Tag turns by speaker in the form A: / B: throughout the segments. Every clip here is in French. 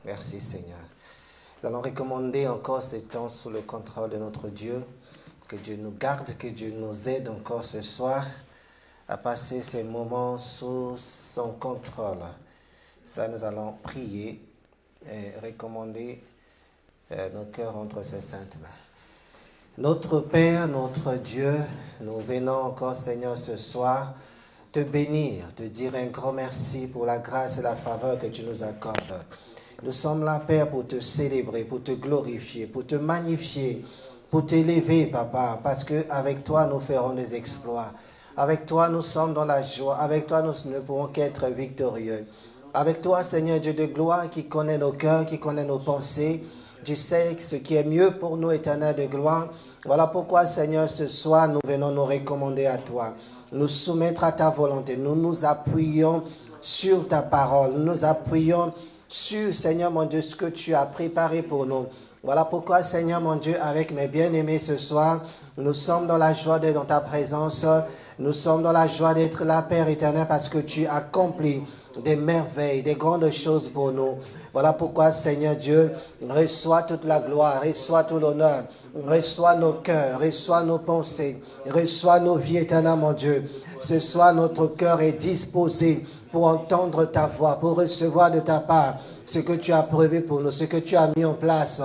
A: Merci Seigneur. Nous allons recommander encore ces temps sous le contrôle de notre Dieu. Que Dieu nous garde, que Dieu nous aide encore ce soir à passer ces moments sous son contrôle. Ça, nous allons prier et recommander nos cœurs entre ses saintes mains. Notre Père, notre Dieu, nous venons encore, Seigneur, ce soir, te bénir, te dire un grand merci pour la grâce et la faveur que tu nous accordes. Nous sommes là, Père, pour te célébrer, pour te glorifier, pour te magnifier, pour t'élever, Papa, parce qu'avec toi, nous ferons des exploits. Avec toi, nous sommes dans la joie. Avec toi, nous ne pouvons qu'être victorieux. Avec toi, Seigneur Dieu de gloire, qui connaît nos cœurs, qui connaît nos pensées, tu sais ce qui est mieux pour nous, Éternel de gloire. Voilà pourquoi, Seigneur, ce soir, nous venons nous recommander à toi, nous soumettre à ta volonté. Nous nous appuyons sur ta parole. Nous nous appuyons sur, Seigneur mon Dieu, ce que tu as préparé pour nous. Voilà pourquoi, Seigneur mon Dieu, avec mes bien-aimés ce soir, nous sommes dans la joie d'être dans ta présence. Nous sommes dans la joie d'être là, Père éternel, parce que tu accomplis des merveilles, des grandes choses pour nous. Voilà pourquoi, Seigneur Dieu, reçois toute la gloire, reçois tout l'honneur, reçois nos cœurs, reçois nos pensées, reçois nos vies, éternel mon Dieu. Ce soir, notre cœur est disposé pour entendre ta voix, pour recevoir de ta part ce que tu as prévu pour nous, ce que tu as mis en place,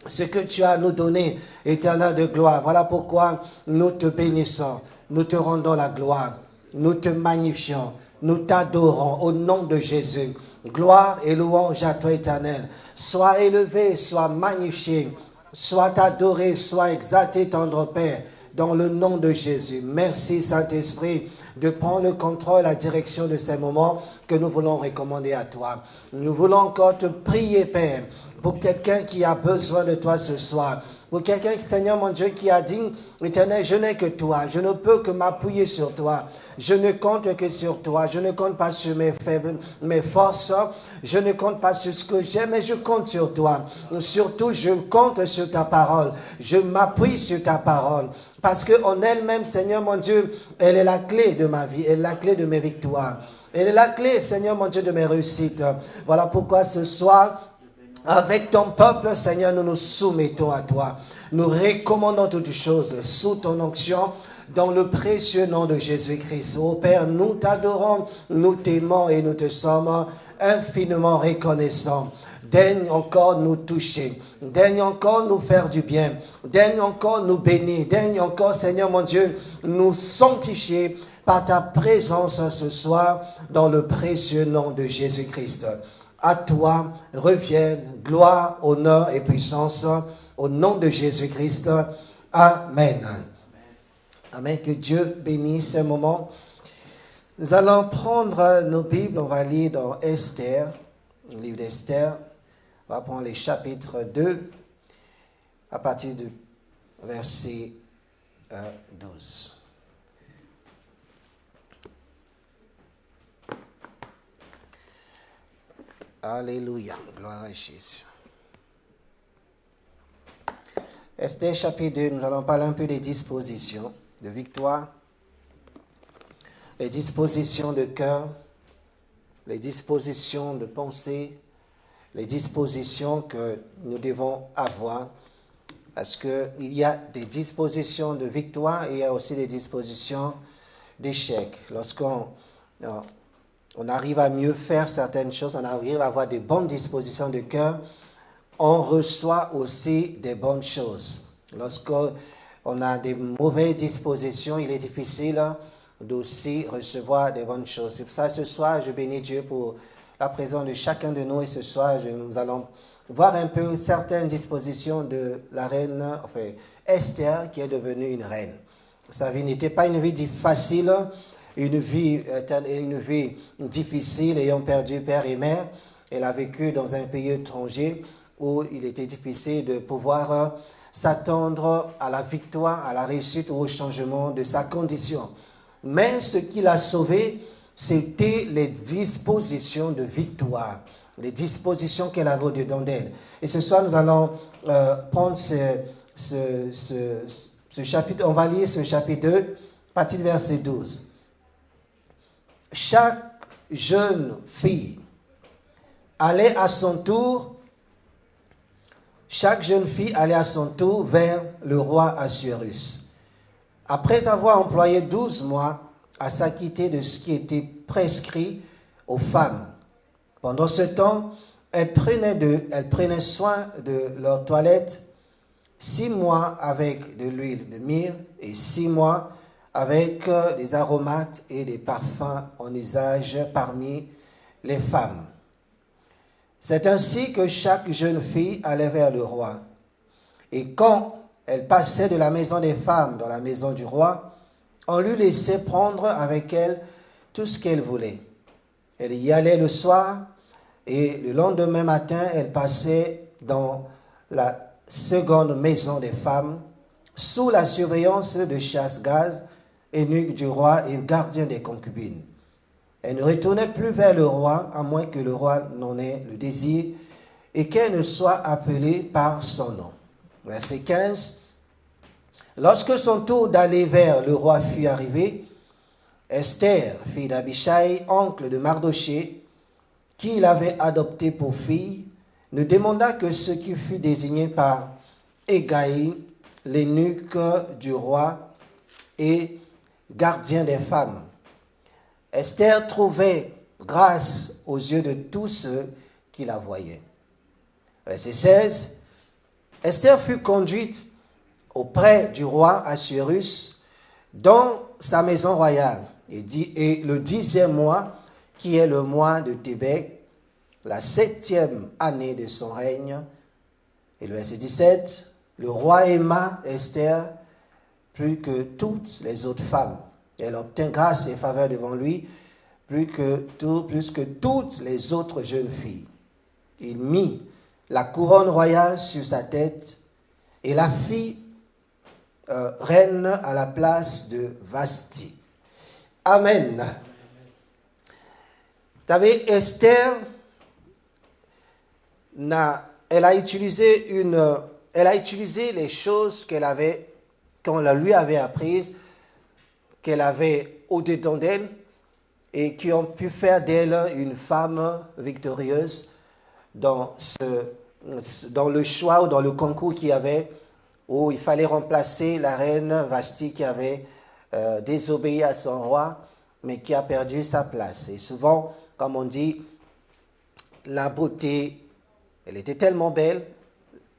A: ce que tu as nous donné, éternel de gloire. Voilà pourquoi nous te bénissons, nous te rendons la gloire, nous te magnifions, nous t'adorons au nom de Jésus. Gloire et louange à toi, éternel. Sois élevé, sois magnifié, sois adoré, sois exalté, tendre Père, dans le nom de Jésus. Merci, Saint-Esprit, de prendre le contrôle, la direction de ces moments que nous voulons recommander à toi. Nous voulons encore te prier, Père, pour quelqu'un qui a besoin de toi ce soir. Pour quelqu'un, Seigneur mon Dieu, qui a dit, Éternel, je n'ai que toi, je ne peux que m'appuyer sur toi, je ne compte que sur toi, je ne compte pas sur mes forces, je ne compte pas sur ce que j'ai, mais je compte sur toi. Surtout, je compte sur ta parole, je m'appuie sur ta parole, parce qu'en elle-même, Seigneur mon Dieu, elle est la clé de ma vie, elle est la clé de mes victoires, elle est la clé, Seigneur mon Dieu, de mes réussites. Voilà pourquoi ce soir, avec ton peuple, Seigneur, nous nous soumettons à toi. Nous recommandons toutes choses sous ton onction, dans le précieux nom de Jésus-Christ. Ô Père, nous t'adorons, nous t'aimons et nous te sommes infiniment reconnaissants. Daigne encore nous toucher, daigne encore nous faire du bien, daigne encore nous bénir, daigne encore, Seigneur mon Dieu, nous sanctifier par ta présence ce soir, dans le précieux nom de Jésus-Christ. À toi reviennent gloire, honneur et puissance au nom de Jésus-Christ. Amen. Amen. Que Dieu bénisse ce moment. Nous allons prendre nos Bibles, on va lire dans Esther, le livre d'Esther. On va prendre les chapitres 2 à partir du verset 12. Alléluia, gloire à Jésus. Esther chapitre 2, nous allons parler un peu des dispositions de victoire, les dispositions de cœur, les dispositions de pensée, les dispositions que nous devons avoir, parce qu'il y a des dispositions de victoire et il y a aussi des dispositions d'échec. Lorsqu'on arrive à mieux faire certaines choses, on arrive à avoir des bonnes dispositions de cœur, on reçoit aussi des bonnes choses. Lorsqu'on a des mauvaises dispositions, il est difficile d'aussi recevoir des bonnes choses. C'est pour ça, ce soir, je bénis Dieu pour la présence de chacun de nous. Et ce soir, nous allons voir un peu certaines dispositions de la reine, enfin, Esther, qui est devenue une reine. Sa vie n'était pas une vie facile, une vie difficile, ayant perdu père et mère. Elle a vécu dans un pays étranger où il était difficile de pouvoir s'attendre à la victoire, à la réussite ou au changement de sa condition. Mais ce qui l'a sauvée, c'était les dispositions de victoire, les dispositions qu'elle avait au-dedans d'elle. Et ce soir, nous allons prendre ce chapitre, on va lire ce chapitre 2, à partir du verset 12. Chaque jeune fille allait à son tour, chaque jeune fille allait à son tour vers le roi Assuérus. Après avoir employé 12 mois à s'acquitter de ce qui était prescrit aux femmes, pendant ce temps, elles prenaient soin de leur toilette 6 mois avec de l'huile de myrrhe et 6 mois avec des aromates et des parfums en usage parmi les femmes. C'est ainsi que chaque jeune fille allait vers le roi. Et quand elle passait de la maison des femmes dans la maison du roi, on lui laissait prendre avec elle tout ce qu'elle voulait. Elle y allait le soir et le lendemain matin, elle passait dans la seconde maison des femmes sous la surveillance de chasse-gaz, eunuque du roi et gardien des concubines. Elle ne retournait plus vers le roi, à moins que le roi n'en ait le désir et qu'elle ne soit appelée par son nom. Verset 15. Lorsque son tour d'aller vers le roi fut arrivé, Esther, fille d'Abichai, oncle de Mardoché, qui l'avait adoptée pour fille, ne demanda que ce qui fut désigné par Hégaï, l'eunuque du roi et gardien des femmes. Esther trouvait grâce aux yeux de tous ceux qui la voyaient. Verset 16. Esther fut conduite auprès du roi Assuérus dans sa maison royale. Et le 10e mois, qui est le mois de Tébé, la 7e année de son règne. Et le verset 17, le roi aima Esther plus que toutes les autres femmes. Elle obtint grâce et faveur devant lui plus que toutes les autres jeunes filles. Il mit la couronne royale sur sa tête et la fit reine à la place de Vasti. Amen. Vous savez, Esther, elle a utilisé les choses qu'on lui avait apprises, qu'elle avait au-dedans d'elle et qui ont pu faire d'elle une femme victorieuse dans le choix ou dans le concours qu'il y avait, où il fallait remplacer la reine Vasti qui avait désobéi à son roi, mais qui a perdu sa place. Et souvent, comme on dit, la beauté, elle était tellement belle,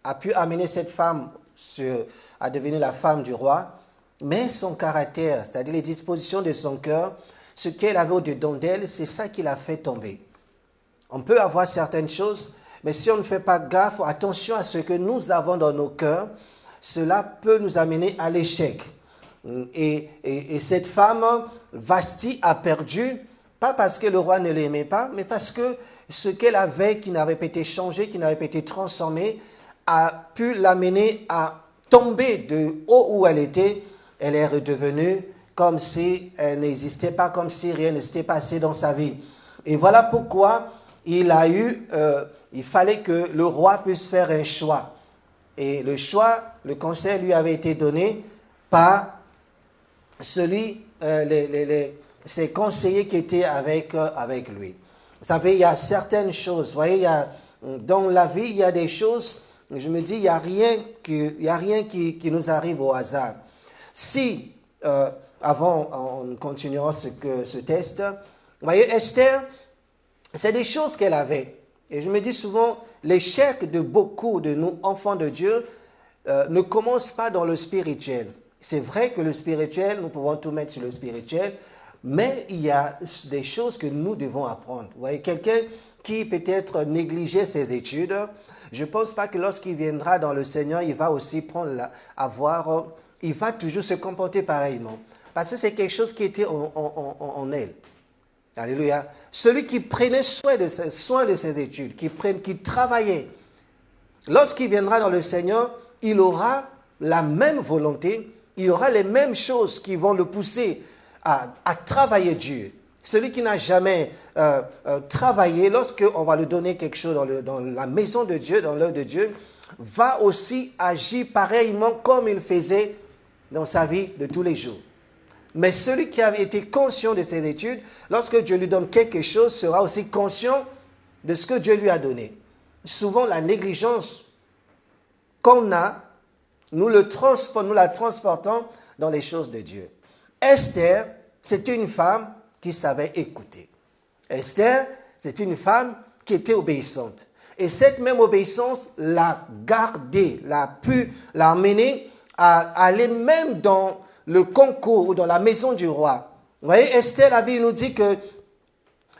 A: a pu amener cette femme à devenir la femme du roi, mais son caractère, c'est-à-dire les dispositions de son cœur, ce qu'elle avait au-dedans d'elle, c'est ça qui l'a fait tomber. On peut avoir certaines choses, mais si on ne fait pas gaffe, attention à ce que nous avons dans nos cœurs, cela peut nous amener à l'échec. Et cette femme, Vasti, a perdu, pas parce que le roi ne l'aimait pas, mais parce que ce qu'elle avait, qui n'avait pas été changé, qui n'avait pas été transformé, a pu l'amener à tomber de haut où elle était. Elle est redevenue comme si elle n'existait pas, comme si rien ne s'était passé dans sa vie. Et voilà pourquoi il fallait que le roi puisse faire un choix. Et le choix, le conseil lui avait été donné par ses conseillers qui étaient avec lui. Vous savez, il y a certaines choses, vous voyez, dans la vie, il y a des choses, je me dis, il n'y a rien qui nous arrive au hasard. Si, avant, on continuera ce test, vous voyez, Esther, c'est des choses qu'elle avait. Et je me dis souvent, l'échec de beaucoup de nous, enfants de Dieu, ne commence pas dans le spirituel. C'est vrai que le spirituel, nous pouvons tout mettre sur le spirituel, mais il y a des choses que nous devons apprendre. Vous voyez, quelqu'un qui peut-être négligeait ses études, je ne pense pas que lorsqu'il viendra dans le Seigneur, il va aussi il va toujours se comporter pareillement. Parce que c'est quelque chose qui était en elle. Alléluia. Celui qui prenait soin de ses études, qui travaillait, lorsqu'il viendra dans le Seigneur, il aura la même volonté, il aura les mêmes choses qui vont le pousser à travailler Dieu. Celui qui n'a jamais travaillé, lorsqu'on va lui donner quelque chose dans la maison de Dieu, dans l'œuvre de Dieu, va aussi agir pareillement comme il faisait dans sa vie de tous les jours. Mais celui qui a été conscient de ses études, lorsque Dieu lui donne quelque chose, sera aussi conscient de ce que Dieu lui a donné. Souvent, la négligence qu'on a, nous la transportons dans les choses de Dieu. Esther, c'était une femme qui savait écouter. Esther, c'était une femme qui était obéissante. Et cette même obéissance l'a gardée, l'a pu l'amener à aller même dans le concours ou dans la maison du roi. Vous voyez, Esther, la Bible nous dit que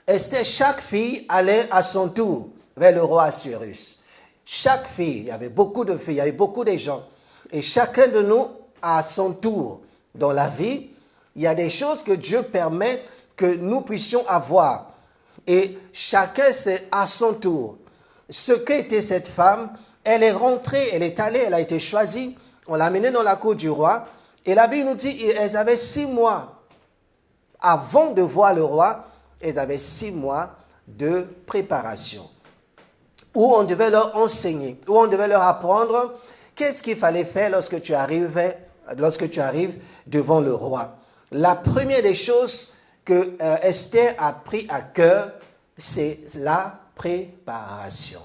A: Esther, chaque fille allait à son tour vers le roi Assuérus. Chaque fille, il y avait beaucoup de filles, il y avait beaucoup de gens. Et chacun de nous, à son tour, dans la vie, il y a des choses que Dieu permet que nous puissions avoir. Et chacun, c'est à son tour. Ce qu'était cette femme, elle est rentrée, elle est allée, elle a été choisie. On l'a menée dans la cour du roi. Et la Bible nous dit qu'elles avaient 6 mois avant de voir le roi. Elles avaient 6 mois de préparation, où on devait leur enseigner, où on devait leur apprendre qu'est-ce qu'il fallait faire lorsque tu arrives devant le roi. La première des choses que Esther a pris à cœur, c'est la préparation.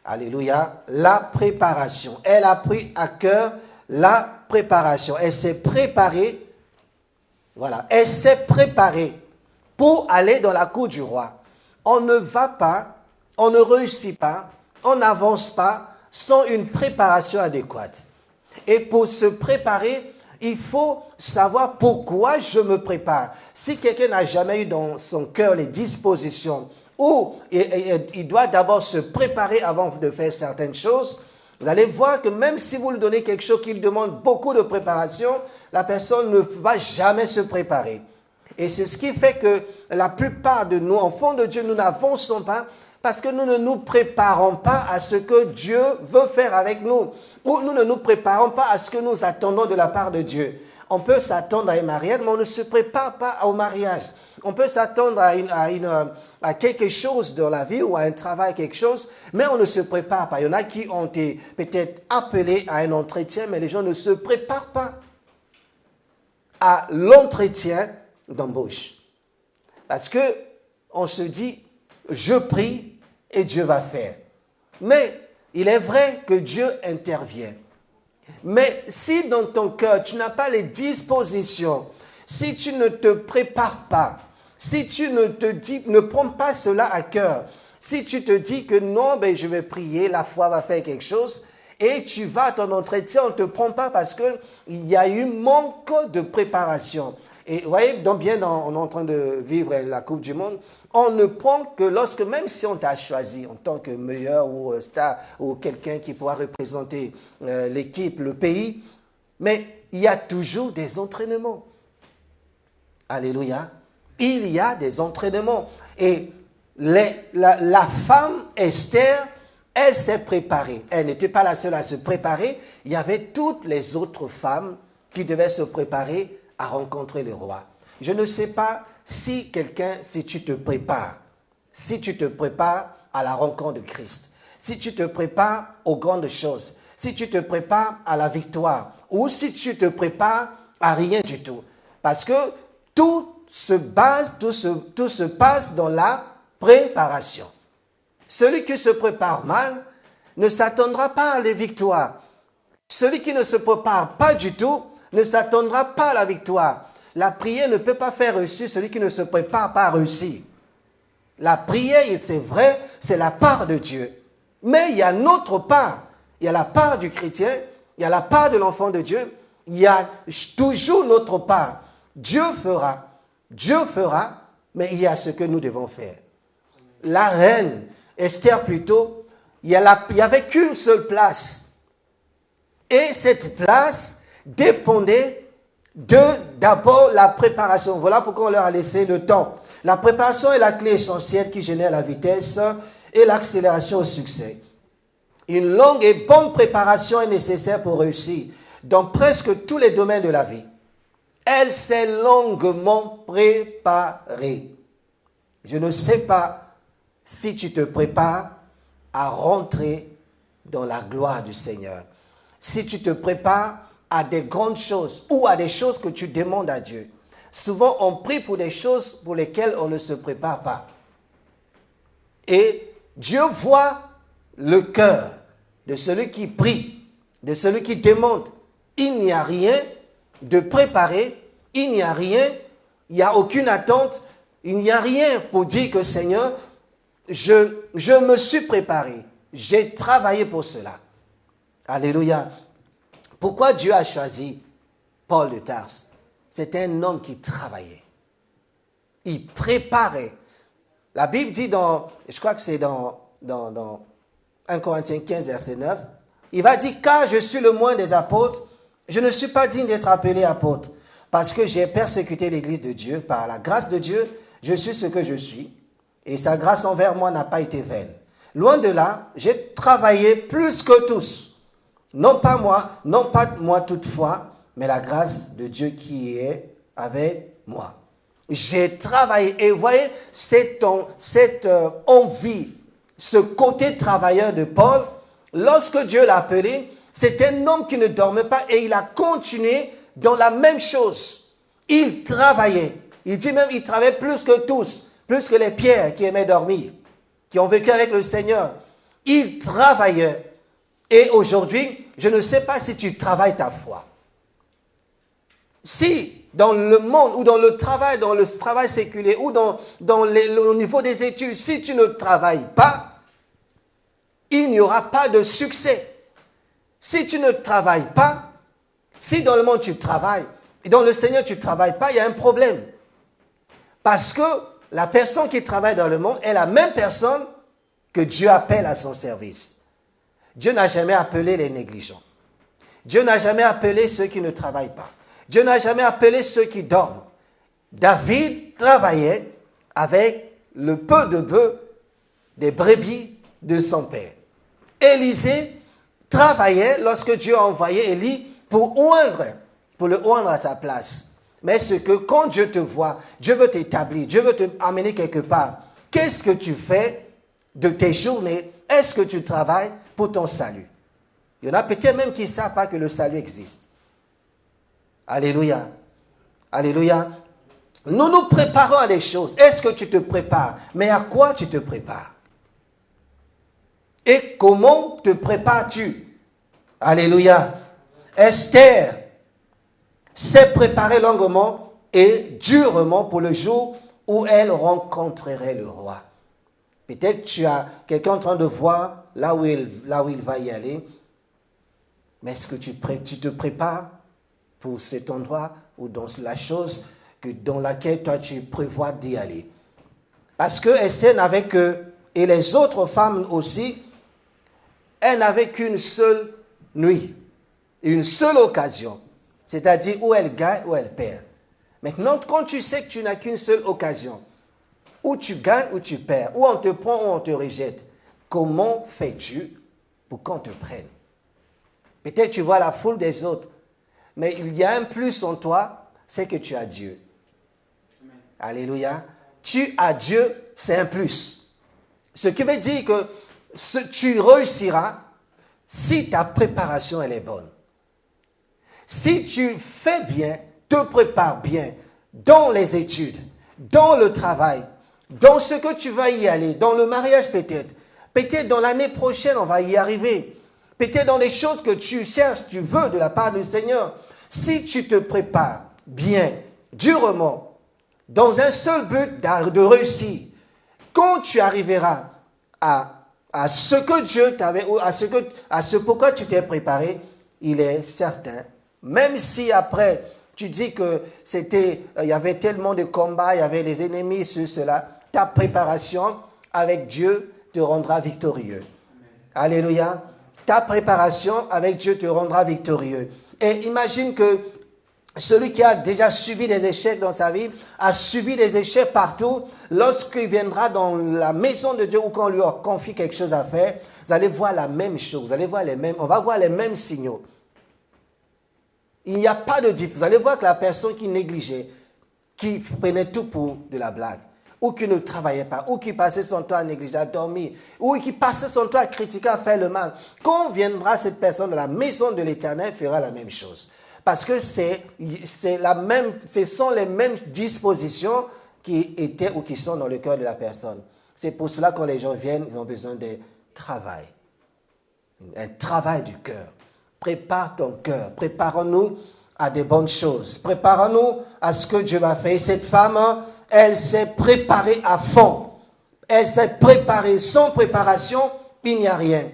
A: Alléluia, la préparation. Elle a pris à cœur la préparation. Elle s'est préparée, voilà, elle s'est préparée pour aller dans la cour du roi. On ne va pas, on ne réussit pas, on n'avance pas sans une préparation adéquate. Et pour se préparer, il faut savoir pourquoi je me prépare. Si quelqu'un n'a jamais eu dans son cœur les dispositions où il doit d'abord se préparer avant de faire certaines choses, vous allez voir que même si vous lui donnez quelque chose qui lui demande beaucoup de préparation, la personne ne va jamais se préparer. Et c'est ce qui fait que la plupart de nous, enfants de Dieu, nous n'avançons pas parce que nous ne nous préparons pas à ce que Dieu veut faire avec nous. Ou nous ne nous préparons pas à ce que nous attendons de la part de Dieu. On peut s'attendre à un mariage, mais on ne se prépare pas au mariage. On peut s'attendre à quelque chose dans la vie ou à un travail, quelque chose, mais on ne se prépare pas. Il y en a qui ont été peut-être appelés à un entretien, mais les gens ne se préparent pas à l'entretien d'embauche. Parce que on se dit, je prie et Dieu va faire. Mais il est vrai que Dieu intervient. Mais si dans ton cœur, tu n'as pas les dispositions, si tu ne te prépares pas, si tu ne prends pas cela à cœur, si tu te dis que non, ben je vais prier, la foi va faire quelque chose, et tu vas à ton entretien, on ne te prend pas parce qu'il y a eu manque de préparation. Et vous voyez, on est en train de vivre la Coupe du Monde, on ne prend que lorsque, même si on t'a choisi en tant que meilleur ou star ou quelqu'un qui pourra représenter l'équipe, le pays, mais il y a toujours des entraînements. Alléluia. Il y a des entraînements. Et la femme Esther, elle s'est préparée. Elle n'était pas la seule à se préparer. Il y avait toutes les autres femmes qui devaient se préparer à rencontrer le roi. Je ne sais pas si tu te prépares à la rencontre de Christ, si tu te prépares aux grandes choses, si tu te prépares à la victoire, ou si tu te prépares à rien du tout. Parce que tout se passe dans la préparation. Celui qui se prépare mal ne s'attendra pas à la victoire. Celui qui ne se prépare pas du tout ne s'attendra pas à la victoire. La prière ne peut pas faire réussir celui qui ne se prépare pas à réussir. La prière, c'est vrai, c'est la part de Dieu. Mais il y a notre part. Il y a la part du chrétien, il y a la part de l'enfant de Dieu, il y a toujours notre part. Dieu fera, mais il y a ce que nous devons faire. La reine, Esther plutôt, il n'y avait qu'une seule place. Et cette place dépendait d'abord la préparation. Voilà pourquoi on leur a laissé le temps. La préparation est la clé essentielle qui génère la vitesse et l'accélération au succès. Une longue et bonne préparation est nécessaire pour réussir dans presque tous les domaines de la vie. Elle s'est longuement préparée. Je ne sais pas si tu te prépares à rentrer dans la gloire du Seigneur. Si tu te prépares à des grandes choses ou à des choses que tu demandes à Dieu. Souvent, on prie pour des choses pour lesquelles on ne se prépare pas. Et Dieu voit le cœur de celui qui prie, de celui qui demande. Il n'y a rien de préparé, il n'y a rien, il n'y a aucune attente, il n'y a rien pour dire que Seigneur, je me suis préparé, j'ai travaillé pour cela. Alléluia. Pourquoi Dieu a choisi Paul de Tarse? C'était un homme qui travaillait. Il préparait. La Bible dit je crois que c'est dans 1 Corinthiens 15, verset 9, il va dire, car je suis le moindre des apôtres, je ne suis pas digne d'être appelé apôtre, parce que j'ai persécuté l'église de Dieu. Par la grâce de Dieu, je suis ce que je suis, et sa grâce envers moi n'a pas été vaine. Loin de là, j'ai travaillé plus que tous. Non pas moi toutefois, mais la grâce de Dieu qui est avec moi. J'ai travaillé, et vous voyez, cette envie, ce côté travailleur de Paul, lorsque Dieu l'a appelé, c'est un homme qui ne dormait pas et il a continué dans la même chose. Il travaillait. Il dit même, il travaillait plus que tous, plus que les pierres qui aimaient dormir, qui ont vécu avec le Seigneur. Il travaillait. Et aujourd'hui, je ne sais pas si tu travailles ta foi. Si, dans le monde, ou dans le travail séculier, ou au niveau des études, si tu ne travailles pas, il n'y aura pas de succès. Si tu ne travailles pas, si dans le monde tu travailles, et dans le Seigneur tu ne travailles pas, il y a un problème. Parce que la personne qui travaille dans le monde est la même personne que Dieu appelle à son service. Dieu n'a jamais appelé les négligents. Dieu n'a jamais appelé ceux qui ne travaillent pas. Dieu n'a jamais appelé ceux qui dorment. David travaillait avec le peu de bœufs, des brebis de son père. Élisée travaillait lorsque Dieu a envoyé Élie pour le oindre à sa place. Mais c'est que quand Dieu te voit, Dieu veut t'établir, Dieu veut te amener quelque part. Qu'est-ce que tu fais de tes journées? Est-ce que tu travailles pour ton salut? Il y en a peut-être même qui ne savent pas que le salut existe. Alléluia. Alléluia. Nous nous préparons à des choses. Est-ce que tu te prépares? Mais à quoi tu te prépares? Et comment te prépares-tu? Alléluia. Esther s'est préparée longuement et durement pour le jour où elle rencontrerait le roi. Peut-être tu as quelqu'un en train de voir là où il va y aller. Mais est-ce que tu te prépares pour cet endroit ou dans la chose dans laquelle toi tu prévois d'y aller? Parce que Esther n'avait et les autres femmes aussi, elles n'avaient qu'une seule nuit, une seule occasion, c'est-à-dire où elle gagne ou elle perd. Maintenant, quand tu sais que tu n'as qu'une seule occasion, où tu gagnes ou tu perds, où on te prend ou on te rejette, comment fais-tu pour qu'on te prenne? Peut-être tu vois la foule des autres, mais il y a un plus en toi, c'est que tu as Dieu. Amen. Alléluia. Tu as Dieu, c'est un plus. Ce qui veut dire que tu réussiras si ta préparation elle est bonne. Si tu fais bien, te prépares bien dans les études, dans le travail, dans ce que tu vas y aller, dans le mariage peut-être dans l'année prochaine on va y arriver, peut-être dans les choses que tu cherches, tu veux de la part du Seigneur. Si tu te prépares bien, durement, dans un seul but de réussir, quand tu arriveras à ce que Dieu t'avait, ou à ce pourquoi tu t'es préparé, il est certain, même si après tu dis que il y avait tellement de combats, il y avait les ennemis sur cela, ta préparation avec Dieu te rendra victorieux. Amen. Alléluia. Ta préparation avec Dieu te rendra victorieux. Et imagine que celui qui a déjà subi des échecs dans sa vie, a subi des échecs partout, lorsqu'il viendra dans la maison de Dieu ou qu'on lui confie quelque chose à faire, vous allez voir la même chose, on va voir les mêmes signaux. Il n'y a pas de différence. Vous allez voir que la personne qui négligeait, qui prenait tout pour de la blague, ou qui ne travaillait pas, ou qui passait son temps à négliger, à dormir, ou qui passait son temps à critiquer, à faire le mal, quand viendra cette personne de la maison de l'Éternel, fera la même chose. Parce que ce sont les mêmes dispositions qui étaient ou qui sont dans le cœur de la personne. C'est pour cela que quand les gens viennent, ils ont besoin de travail. Un travail du cœur. Prépare ton cœur. Préparons-nous à des bonnes choses. Préparons-nous à ce que Dieu va faire. Et cette femme, elle s'est préparée à fond. Elle s'est préparée. Sans préparation, il n'y a rien.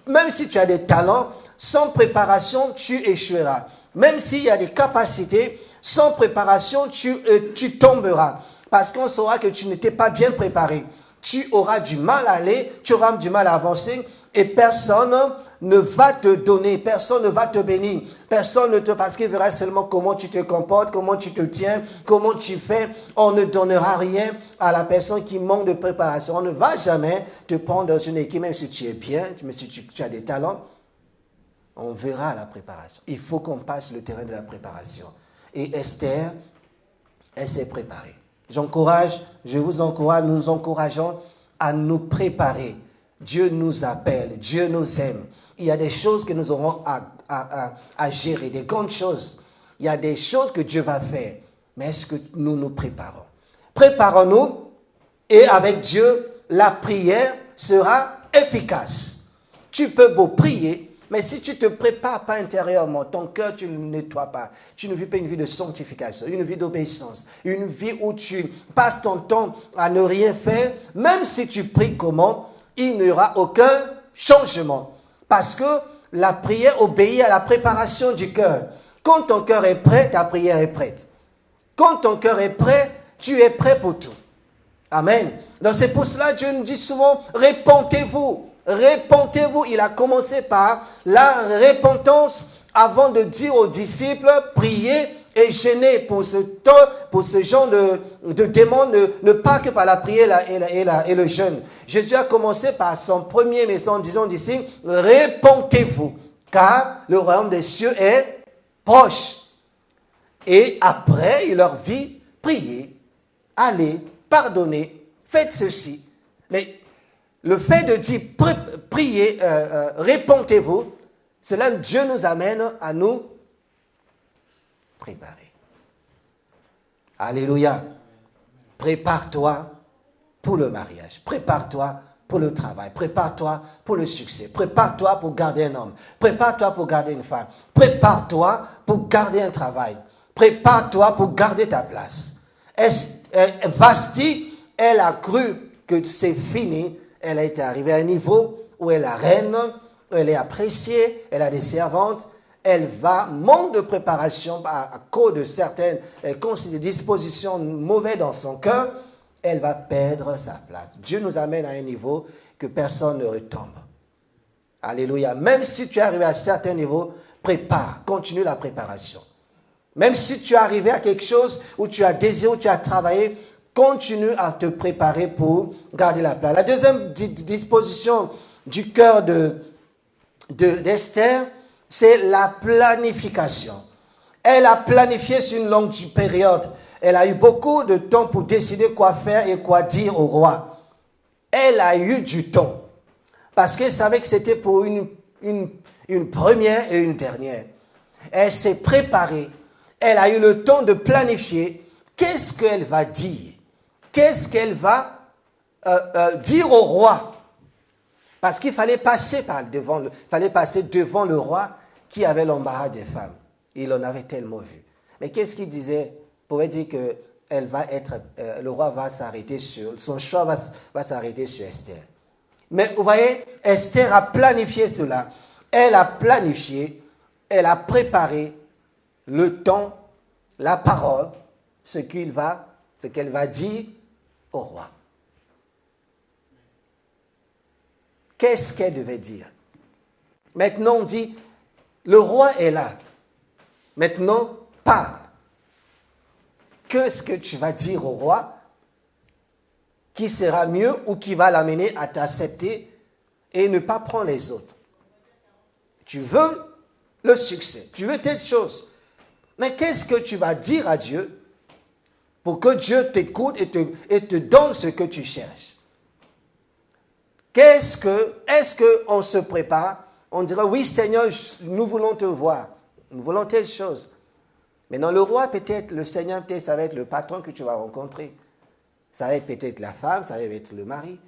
A: Même si tu as des talents, sans préparation, tu échoueras. Même s'il y a des capacités, sans préparation, tu tomberas. Parce qu'on saura que tu n'étais pas bien préparé. Tu auras du mal à aller, tu auras du mal à avancer et personne ne va te donner, personne ne va te bénir, personne ne te... Parce qu'il verra seulement comment tu te comportes, comment tu te tiens, comment tu fais. On ne donnera rien à la personne qui manque de préparation. On ne va jamais te prendre dans une équipe, même si tu es bien, même si tu as des talents. On verra la préparation. Il faut qu'on passe le terrain de la préparation. Et Esther, elle s'est préparée. Je vous encourage, nous nous encourageons à nous préparer. Dieu nous appelle, Dieu nous aime. Il y a des choses que nous aurons à gérer, des grandes choses. Il y a des choses que Dieu va faire. Mais est-ce que nous nous préparons? Préparons-nous et avec Dieu, la prière sera efficace. Tu peux beau prier, mais si tu ne te prépares pas intérieurement, ton cœur, tu ne le nettoies pas. Tu ne vis pas une vie de sanctification, une vie d'obéissance, une vie où tu passes ton temps à ne rien faire. Même si tu pries comment, il n'y aura aucun changement. Parce que la prière obéit à la préparation du cœur. Quand ton cœur est prêt, ta prière est prête. Quand ton cœur est prêt, tu es prêt pour tout. Amen. Donc c'est pour cela que Dieu nous dit souvent, répentez-vous. Répentez-vous. Il a commencé par la repentance avant de dire aux disciples, priez et jeûnez pour ce genre de démons, ne pas que par la prière et le jeûne. Jésus a commencé par son premier message en disant aux disciples, répentez-vous, car le royaume des cieux est proche. Et après, il leur dit, priez, allez, pardonnez, faites ceci. Mais le fait de dire priez, répentez-vous, cela, Dieu nous amène à nous préparer. Alléluia. Prépare-toi pour le mariage. Prépare-toi pour le travail. Prépare-toi pour le succès. Prépare-toi pour garder un homme. Prépare-toi pour garder une femme. Prépare-toi pour garder un travail. Prépare-toi pour garder ta place. Vasti, elle a cru que c'est fini. Elle a été arrivée à un niveau où elle est la reine, où elle est appréciée, elle a des servantes. Elle va, manque de préparation à cause de certaines dispositions mauvaises dans son cœur, elle va perdre sa place. Dieu nous amène à un niveau que personne ne retombe. Alléluia. Même si tu es arrivé à certains niveaux, prépare, continue la préparation. Même si tu es arrivé à quelque chose où tu as désiré, où tu as travaillé, continue à te préparer pour garder la place. La deuxième disposition du cœur d'Esther, c'est la planification. Elle a planifié sur une longue période. Elle a eu beaucoup de temps pour décider quoi faire et quoi dire au roi. Elle a eu du temps. Parce qu'elle savait que c'était pour une première et une dernière. Elle s'est préparée. Elle a eu le temps de planifier. Qu'est-ce qu'elle va dire? Qu'est-ce qu'elle va dire au roi? Parce qu'il fallait passer devant le roi qui avait l'embarras des femmes. Il en avait tellement vu. Mais qu'est-ce qu'il disait? Il pouvait dire que le roi va s'arrêter son choix va s'arrêter sur Esther. Mais vous voyez, Esther a planifié cela. Elle a planifié, elle a préparé le temps, la parole, ce qu'elle va dire au roi. Qu'est-ce qu'elle devait dire? Maintenant, on dit, le roi est là. Maintenant, parle. Qu'est-ce que tu vas dire au roi qui sera mieux ou qui va l'amener à t'accepter et ne pas prendre les autres? Tu veux le succès, tu veux telle chose. Mais qu'est-ce que tu vas dire à Dieu pour que Dieu t'écoute et te donne ce que tu cherches? Est-ce qu'on se prépare? On dira, oui Seigneur, nous voulons te voir. Nous voulons telle chose. Mais dans le roi, peut-être, le Seigneur, peut-être, ça va être le patron que tu vas rencontrer. Ça va être peut-être la femme, ça va être le mari.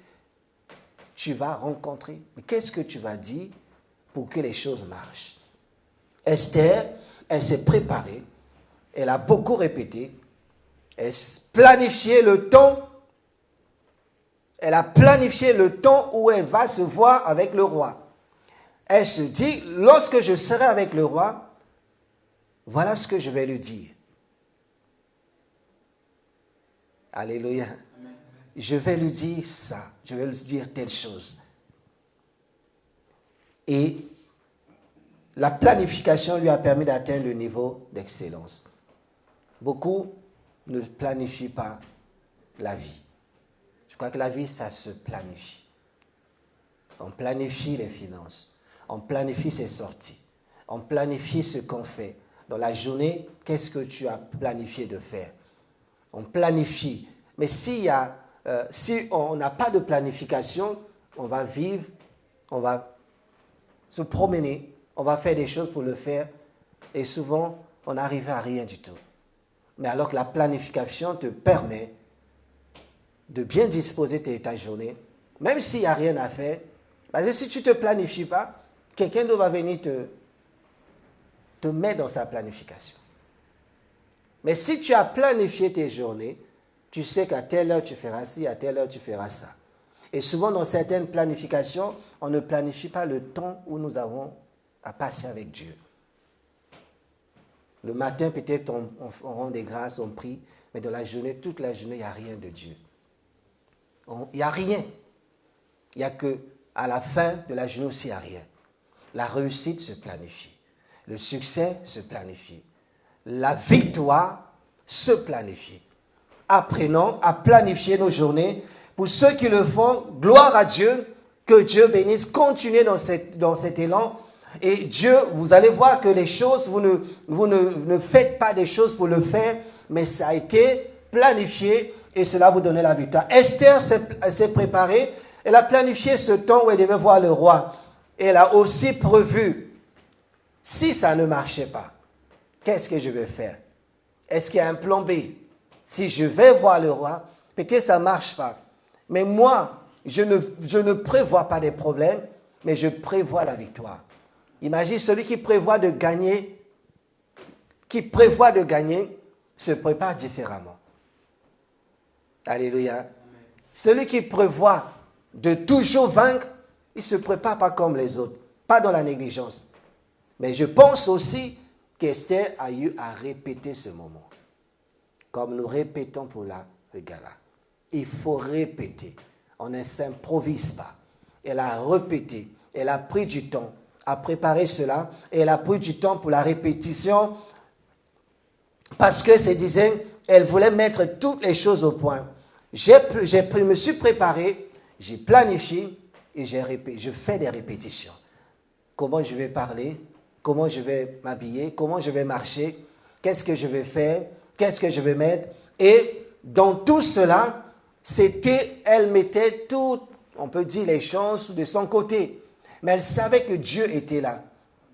A: tu vas rencontrer? Mais qu'est-ce que tu vas dire pour que les choses marchent? Esther, elle s'est préparée, elle a beaucoup répété, elle a planifié le temps, où elle va se voir avec le roi. Elle se dit, lorsque je serai avec le roi, voilà ce que je vais lui dire. Alléluia. Amen. Je vais lui dire ça, je vais lui dire telle chose. Et la planification lui a permis d'atteindre le niveau d'excellence. Beaucoup ne planifient pas la vie. Je crois que la vie, ça se planifie. On planifie les finances. On planifie ses sorties. On planifie ce qu'on fait. Dans la journée, qu'est-ce que tu as planifié de faire? On planifie. Mais si on n'a pas de planification, on va vivre, on va se promener, on va faire des choses pour le faire. Et souvent, on n'arrive à rien du tout. Mais alors que la planification te permet de bien disposer ta journée, même s'il n'y a rien à faire, parce que si tu ne te planifies pas, quelqu'un d'autre va venir te mettre dans sa planification. Mais si tu as planifié tes journées, tu sais qu'à telle heure tu feras ci, à telle heure tu feras ça. Et souvent dans certaines planifications, on ne planifie pas le temps où nous avons à passer avec Dieu. Le matin, peut-être on rend des grâces, on prie, mais dans la journée, toute la journée, il n'y a rien de Dieu. Il n'y a rien. Il n'y a qu'à la fin de la journée aussi, il n'y a rien. La réussite se planifie. Le succès se planifie. La victoire se planifie. Apprenons à planifier nos journées. Pour ceux qui le font, gloire à Dieu, que Dieu bénisse. Continuez dans cet élan. Et Dieu, vous allez voir que les choses, vous ne faites pas des choses pour le faire, mais ça a été planifié et cela vous donne la victoire. Esther s'est préparée, elle a planifié ce temps où elle devait voir le roi. Elle a aussi prévu, si ça ne marchait pas, qu'est-ce que je vais faire? Est-ce qu'il y a un plan B? Si je vais voir le roi, peut-être ça ne marche pas. Mais moi, je ne prévois pas des problèmes, mais je prévois la victoire. Imagine celui qui prévoit de gagner, se prépare différemment. Alléluia. Amen. Celui qui prévoit de toujours vaincre, il ne se prépare pas comme les autres, pas dans la négligence. Mais je pense aussi qu'Esther a eu à répéter ce moment. Comme nous répétons pour le gala. Il faut répéter. On ne s'improvise pas. Elle a répété. Elle a pris du temps à préparer cela. Et elle a pris du temps pour la répétition. Parce que c'est disait, elle voulait mettre toutes les choses au point. Je me suis préparé, j'ai planifié et je fais des répétitions. Comment je vais parler? Comment je vais m'habiller? Comment je vais marcher? Qu'est-ce que je vais faire? Qu'est-ce que je vais mettre? Et dans tout cela, elle mettait tout, on peut dire, les chances de son côté. Mais elle savait que Dieu était là.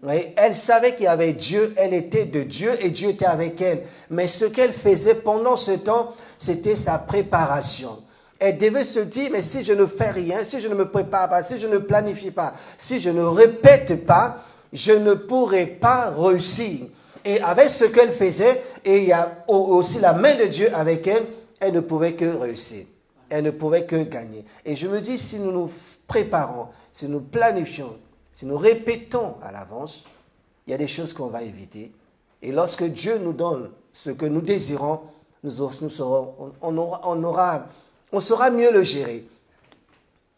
A: Oui, elle savait qu'il y avait Dieu, elle était de Dieu et Dieu était avec elle. Mais ce qu'elle faisait pendant ce temps, c'était sa préparation. Elle devait se dire, mais si je ne fais rien, si je ne me prépare pas, si je ne planifie pas, si je ne répète pas, je ne pourrai pas réussir. Et avec ce qu'elle faisait, et il y a aussi la main de Dieu avec elle, elle ne pouvait que réussir. Elle ne pouvait que gagner. Et je me dis, si nous nous préparons, si nous planifions, si nous répétons à l'avance, il y a des choses qu'on va éviter. Et lorsque Dieu nous donne ce que nous désirons, on saura mieux le gérer.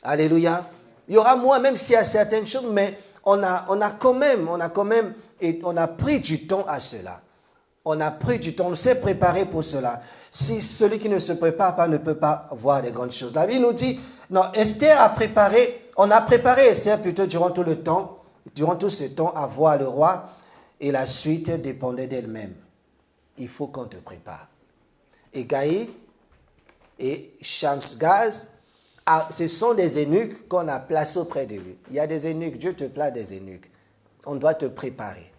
A: Alléluia. Il y aura moins, même s'il y a certaines choses, mais on a quand même, et on a pris du temps à cela. On a pris du temps, on s'est préparé pour cela. Si celui qui ne se prépare pas ne peut pas voir des grandes choses. La Bible nous dit, non, on a préparé Esther plutôt durant tout ce temps à voir le roi, et la suite dépendait d'elle-même. Il faut qu'on te prépare. Et Gaï et Shamsgaz, ce sont des eunuques qu'on a placés auprès de lui. Il y a des eunuques, Dieu te place des eunuques. On doit te préparer.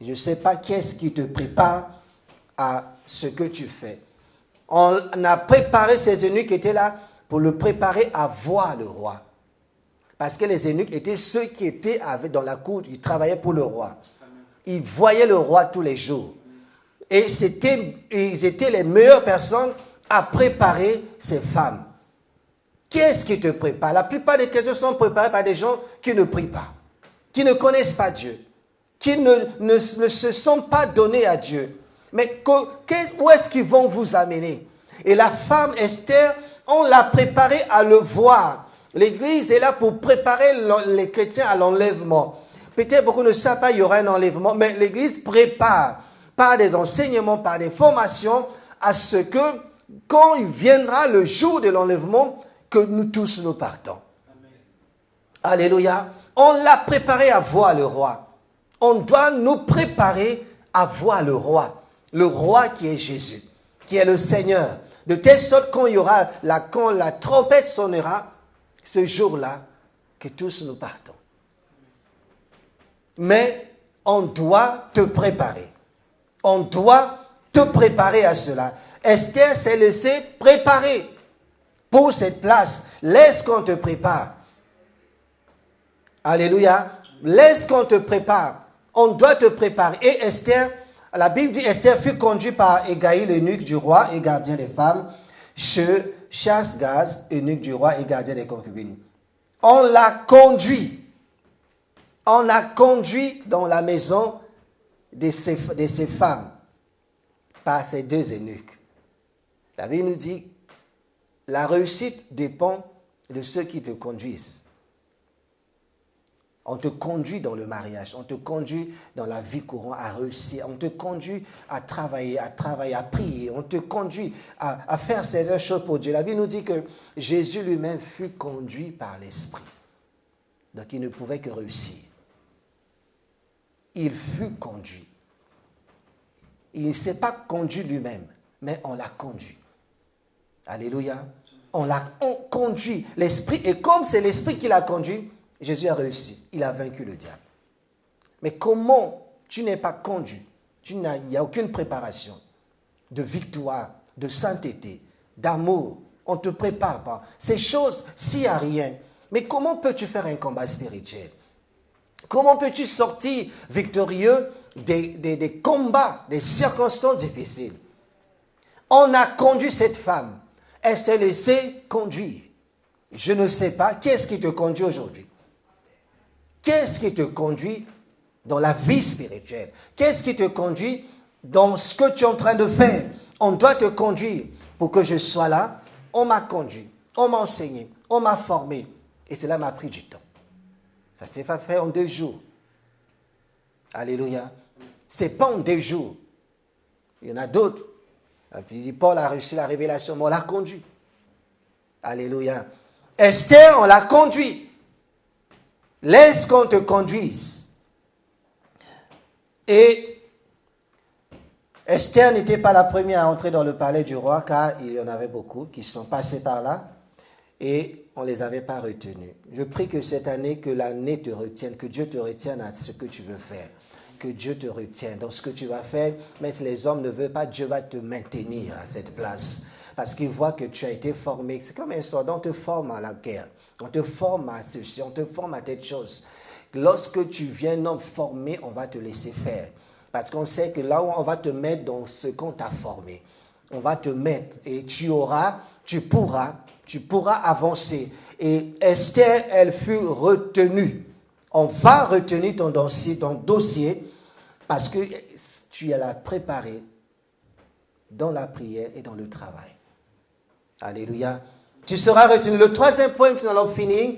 A: Je ne sais pas qu'est-ce qui te prépare à ce que tu fais. On a préparé ces eunuques qui étaient là pour le préparer à voir le roi. Parce que les eunuques étaient ceux qui étaient dans la cour, ils travaillaient pour le roi. Ils voyaient le roi tous les jours. Et ils étaient les meilleures personnes à préparer ces femmes. Qu'est-ce qui te prépare? La plupart des chrétiens sont préparés par des gens qui ne prient pas, qui ne connaissent pas Dieu, qui ne se sont pas donnés à Dieu. Mais où est-ce qu'ils vont vous amener? Et la femme Esther, on l'a préparée à le voir. L'Église est là pour préparer les chrétiens à l'enlèvement. Peut-être beaucoup ne savent pas qu'il y aura un enlèvement, mais l'Église prépare par des enseignements, par des formations, à ce que quand il viendra le jour de l'enlèvement, que nous tous nous partons. Amen. Alléluia. On l'a préparé à voir le roi. On doit nous préparer à voir le roi qui est Jésus, qui est le Seigneur. De telle sorte quand la trompette sonnera, ce jour-là, que tous nous partons. Mais on doit te préparer. On doit te préparer à cela. Esther s'est laissée préparer pour cette place. Laisse qu'on te prépare. Alléluia. Laisse qu'on te prépare. On doit te préparer. Et Esther, la Bible dit, Esther fut conduite par Hégaï, l'eunuque du roi et gardien des femmes, chez Chasse-Gaz, eunuque du roi et gardien des concubines. On l'a conduit. On l'a conduit dans la maison de ces femmes par ces deux eunuques. La Bible nous dit, la réussite dépend de ceux qui te conduisent. On te conduit dans le mariage, on te conduit dans la vie courante à réussir, on te conduit à travailler, à prier, on te conduit à faire certaines choses pour Dieu. La Bible nous dit que Jésus lui-même fut conduit par l'Esprit. Donc il ne pouvait que réussir. Il fut conduit. Il ne s'est pas conduit lui-même, mais on l'a conduit. Alléluia. On l'a conduit. L'Esprit, et comme c'est l'Esprit qui l'a conduit, Jésus a réussi. Il a vaincu le diable. Mais comment tu n'es pas conduit? Il n'y a aucune préparation de victoire, de sainteté, d'amour. On ne te prépare pas. Ces choses, s'il n'y a rien. Mais comment peux-tu faire un combat spirituel? Comment peux-tu sortir victorieux des combats, des circonstances difficiles? On a conduit cette femme. Elle s'est laissée conduire. Je ne sais pas, qu'est-ce qui te conduit aujourd'hui? Qu'est-ce qui te conduit dans la vie spirituelle? Qu'est-ce qui te conduit dans ce que tu es en train de faire? On doit te conduire. Pour que je sois là, on m'a conduit, on m'a enseigné, on m'a formé. Et cela m'a pris du temps. Ça ne s'est pas fait en 2 jours. Alléluia. Ce n'est pas en 2 jours. Il y en a d'autres. Et puis Paul a reçu la révélation, mais on l'a conduit. Alléluia. Esther, on l'a conduit. Laisse qu'on te conduise. Et Esther n'était pas la première à entrer dans le palais du roi, car il y en avait beaucoup qui sont passés par là et on ne les avait pas retenus. Je prie que cette année, que l'année te retienne, que Dieu te retienne à ce que tu veux faire. Que Dieu te retienne dans ce que tu vas faire. Mais si les hommes ne veulent pas, Dieu va te maintenir à cette place. Parce qu'il voit que tu as été formé. C'est comme un soldat, on te forme à la guerre. On te forme à ceci, on te forme à telle chose. Lorsque tu viens non formé, on va te laisser faire. Parce qu'on sait que là où on va te mettre dans ce qu'on t'a formé, on va te mettre et tu pourras avancer. Et Esther, elle fut retenue. On va retenir ton dossier parce que tu l'as préparé dans la prière et dans le travail. Alléluia. Tu seras retenu. Le troisième point, nous allons finir,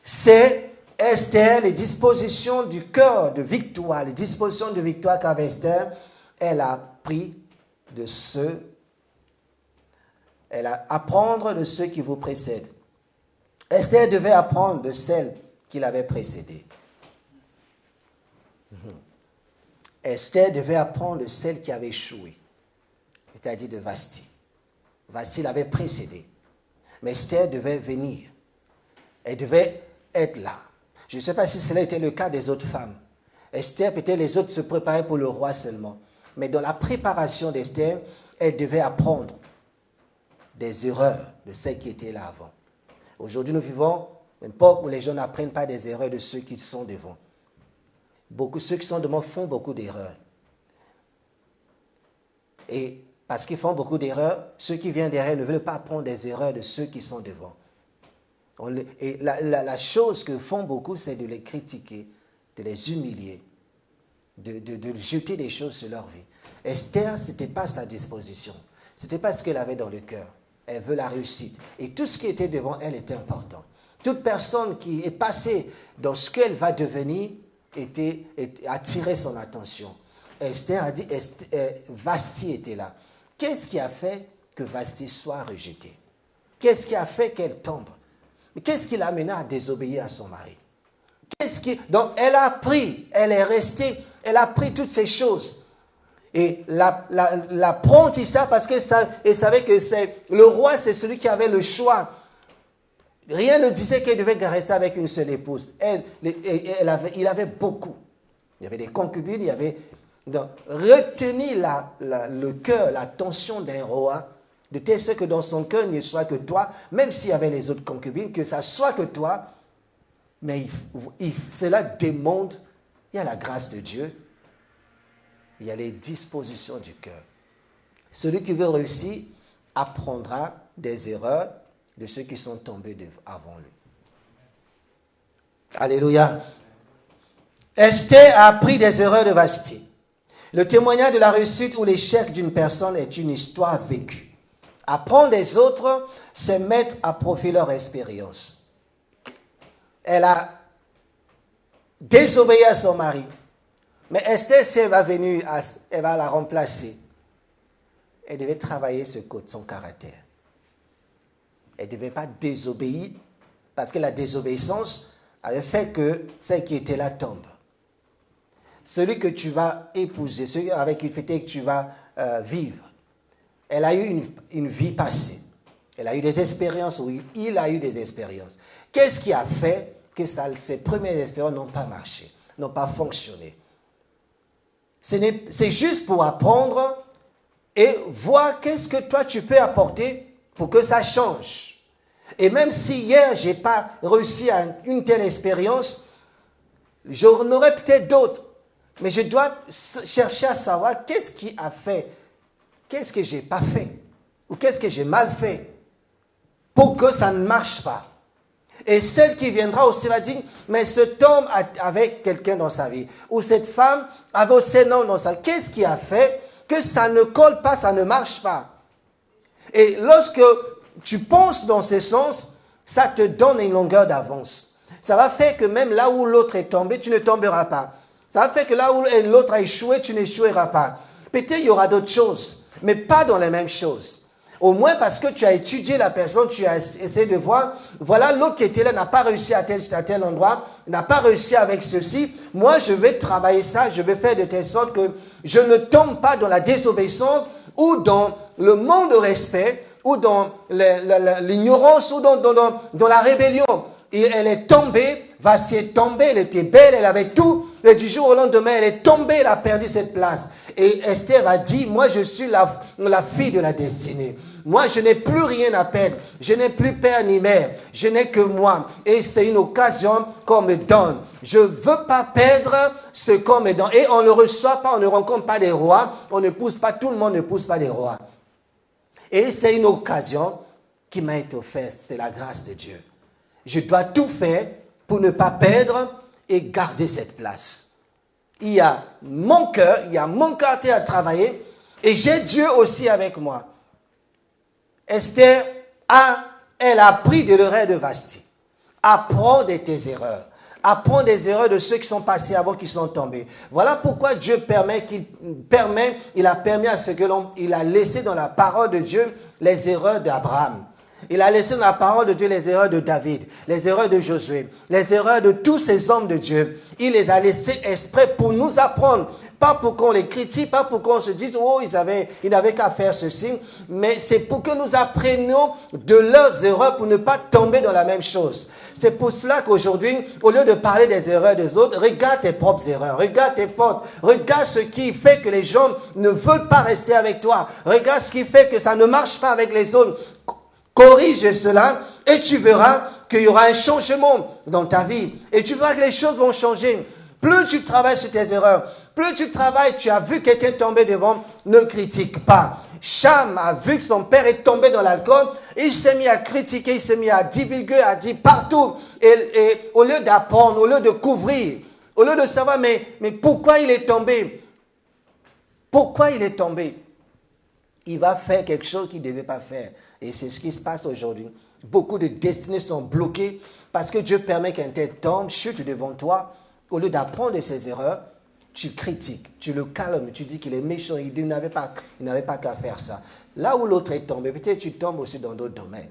A: c'est Esther, les dispositions du cœur de victoire, les dispositions de victoire qu'avait Esther. Elle a appris de elle a apprendre de ceux qui vous précèdent. Esther devait apprendre de celles qui l'avaient précédée. Esther devait apprendre de celle qui avait échoué, c'est-à-dire de Vasti. Vasti l'avait précédée. Mais Esther devait venir. Elle devait être là. Je ne sais pas si cela était le cas des autres femmes. Esther, peut-être les autres se préparaient pour le roi seulement. Mais dans la préparation d'Esther, elle devait apprendre des erreurs de celles qui étaient là avant. Aujourd'hui, nous vivons une époque où les gens n'apprennent pas des erreurs de ceux qui sont devant. Ceux qui sont devant font beaucoup d'erreurs. Et parce qu'ils font beaucoup d'erreurs, ceux qui viennent derrière ne veulent pas apprendre des erreurs de ceux qui sont devant. Et la chose que font beaucoup, c'est de les critiquer, de les humilier, de jeter des choses sur leur vie. Esther, ce n'était pas sa disposition. Ce n'était pas ce qu'elle avait dans le cœur. Elle veut la réussite. Et tout ce qui était devant elle était important. Toute personne qui est passée dans ce qu'elle va devenir attirait son attention. Esther a dit, Vasti était là. Qu'est-ce qui a fait que Vasti soit rejetée? Qu'est-ce qui a fait qu'elle tombe? Qu'est-ce qui l'a amené à désobéir à son mari? Donc, elle a appris, elle est restée, elle a appris toutes ces choses. Et l'apprentissage, parce qu'elle savait que le roi, c'est celui qui avait le choix. Rien ne disait qu'elle devait rester avec une seule épouse. Il avait beaucoup. Il y avait des concubines, il y avait... Donc, retenir le cœur, l'attention d'un roi, de telle sorte que dans son cœur, il ne soit que toi, même s'il y avait les autres concubines, que ça soit que toi. Mais cela demande, il y a la grâce de Dieu, il y a les dispositions du cœur. Celui qui veut réussir apprendra des erreurs de ceux qui sont tombés avant lui. Alléluia. Esther a appris des erreurs de Vasti. Le témoignage de la réussite ou l'échec d'une personne est une histoire vécue. Apprendre des autres, c'est mettre à profit leur expérience. Elle a désobéi à son mari. Mais Esther, si elle va venir, elle va la remplacer. Elle devait travailler son caractère. Elle ne devait pas désobéir, parce que la désobéissance avait fait que celle qui était là tombe. Celui que tu vas épouser, celui avec qui tu vas vivre, elle a eu une vie passée. Elle a eu des expériences, oui, il a eu des expériences. Qu'est-ce qui a fait que ces premières expériences n'ont pas marché, n'ont pas fonctionné? C'est juste pour apprendre et voir qu'est-ce que toi tu peux apporter pour que ça change. Et même si hier je n'ai pas réussi à une telle expérience, j'en aurai peut-être d'autres. Mais je dois chercher à savoir qu'est-ce qui a fait, qu'est-ce que je n'ai pas fait, ou qu'est-ce que j'ai mal fait, pour que ça ne marche pas. Et celle qui viendra aussi va dire, mais cet homme avait quelqu'un dans sa vie, ou cette femme avait aussi un homme dans sa vie. Qu'est-ce qui a fait que ça ne colle pas, ça ne marche pas? Et lorsque tu penses dans ce sens, ça te donne une longueur d'avance. Ça va faire que même là où l'autre est tombé, tu ne tomberas pas. Ça va faire que là où l'autre a échoué, tu n'échoueras pas. Peut-être il y aura d'autres choses, mais pas dans les mêmes choses. Au moins parce que tu as étudié la personne, tu as essayé de voir, voilà, l'autre qui était là n'a pas réussi à tel endroit, n'a pas réussi avec ceci. Moi, je vais travailler ça, je vais faire de telle sorte que je ne tombe pas dans la désobéissance ou dans le manque de respect ou dans l'ignorance ou dans la rébellion. Et elle est tombée, Vasti est tombée, elle était belle, elle avait tout. Et du jour au lendemain, elle est tombée, elle a perdu cette place. Et Esther a dit, moi je suis la fille de la destinée. Moi je n'ai plus rien à perdre. Je n'ai plus père ni mère. Je n'ai que moi. Et c'est une occasion qu'on me donne. Je ne veux pas perdre ce qu'on me donne. Et on ne reçoit pas, on ne rencontre pas des rois. On ne pousse pas, tout le monde ne pousse pas des rois. Et c'est une occasion qui m'a été offerte. C'est la grâce de Dieu. Je dois tout faire pour ne pas perdre et garder cette place. Il y a mon cœur, il y a mon caractère à travailler et j'ai Dieu aussi avec moi. Esther, elle a appris de l'erreur de Vasti. Apprends de tes erreurs. Apprends des erreurs de ceux qui sont passés avant, qui sont tombés. Voilà pourquoi Dieu il a permis à ce que il a laissé dans la parole de Dieu les erreurs d'Abraham. Il a laissé dans la parole de Dieu les erreurs de David, les erreurs de Josué, les erreurs de tous ces hommes de Dieu. Il les a laissés exprès pour nous apprendre. Pas pour qu'on les critique, pas pour qu'on se dise, oh, ils n'avaient qu'à faire ceci. Mais c'est pour que nous apprenions de leurs erreurs pour ne pas tomber dans la même chose. C'est pour cela qu'aujourd'hui, au lieu de parler des erreurs des autres, regarde tes propres erreurs, regarde tes fautes, regarde ce qui fait que les gens ne veulent pas rester avec toi, regarde ce qui fait que ça ne marche pas avec les autres. corrige cela et tu verras qu'il y aura un changement dans ta vie. Et tu verras que les choses vont changer. Plus tu travailles sur tes erreurs, plus tu travailles, tu as vu quelqu'un tomber devant, ne critique pas. Cham a vu que son père est tombé dans l'alcool, il s'est mis à critiquer, il s'est mis à divulguer, à dire partout. Et au lieu d'apprendre, au lieu de couvrir, au lieu de savoir, mais pourquoi il est tombé? Pourquoi il est tombé? Il va faire quelque chose qu'il ne devait pas faire. Et c'est ce qui se passe aujourd'hui. Beaucoup de destinées sont bloquées parce que Dieu permet qu'un tel tombe, chute devant toi. Au lieu d'apprendre de ses erreurs, tu critiques, tu le calmes, tu dis qu'il est méchant, il n'avait pas qu'à faire ça. Là où l'autre est tombé, peut-être tu tombes aussi dans d'autres domaines.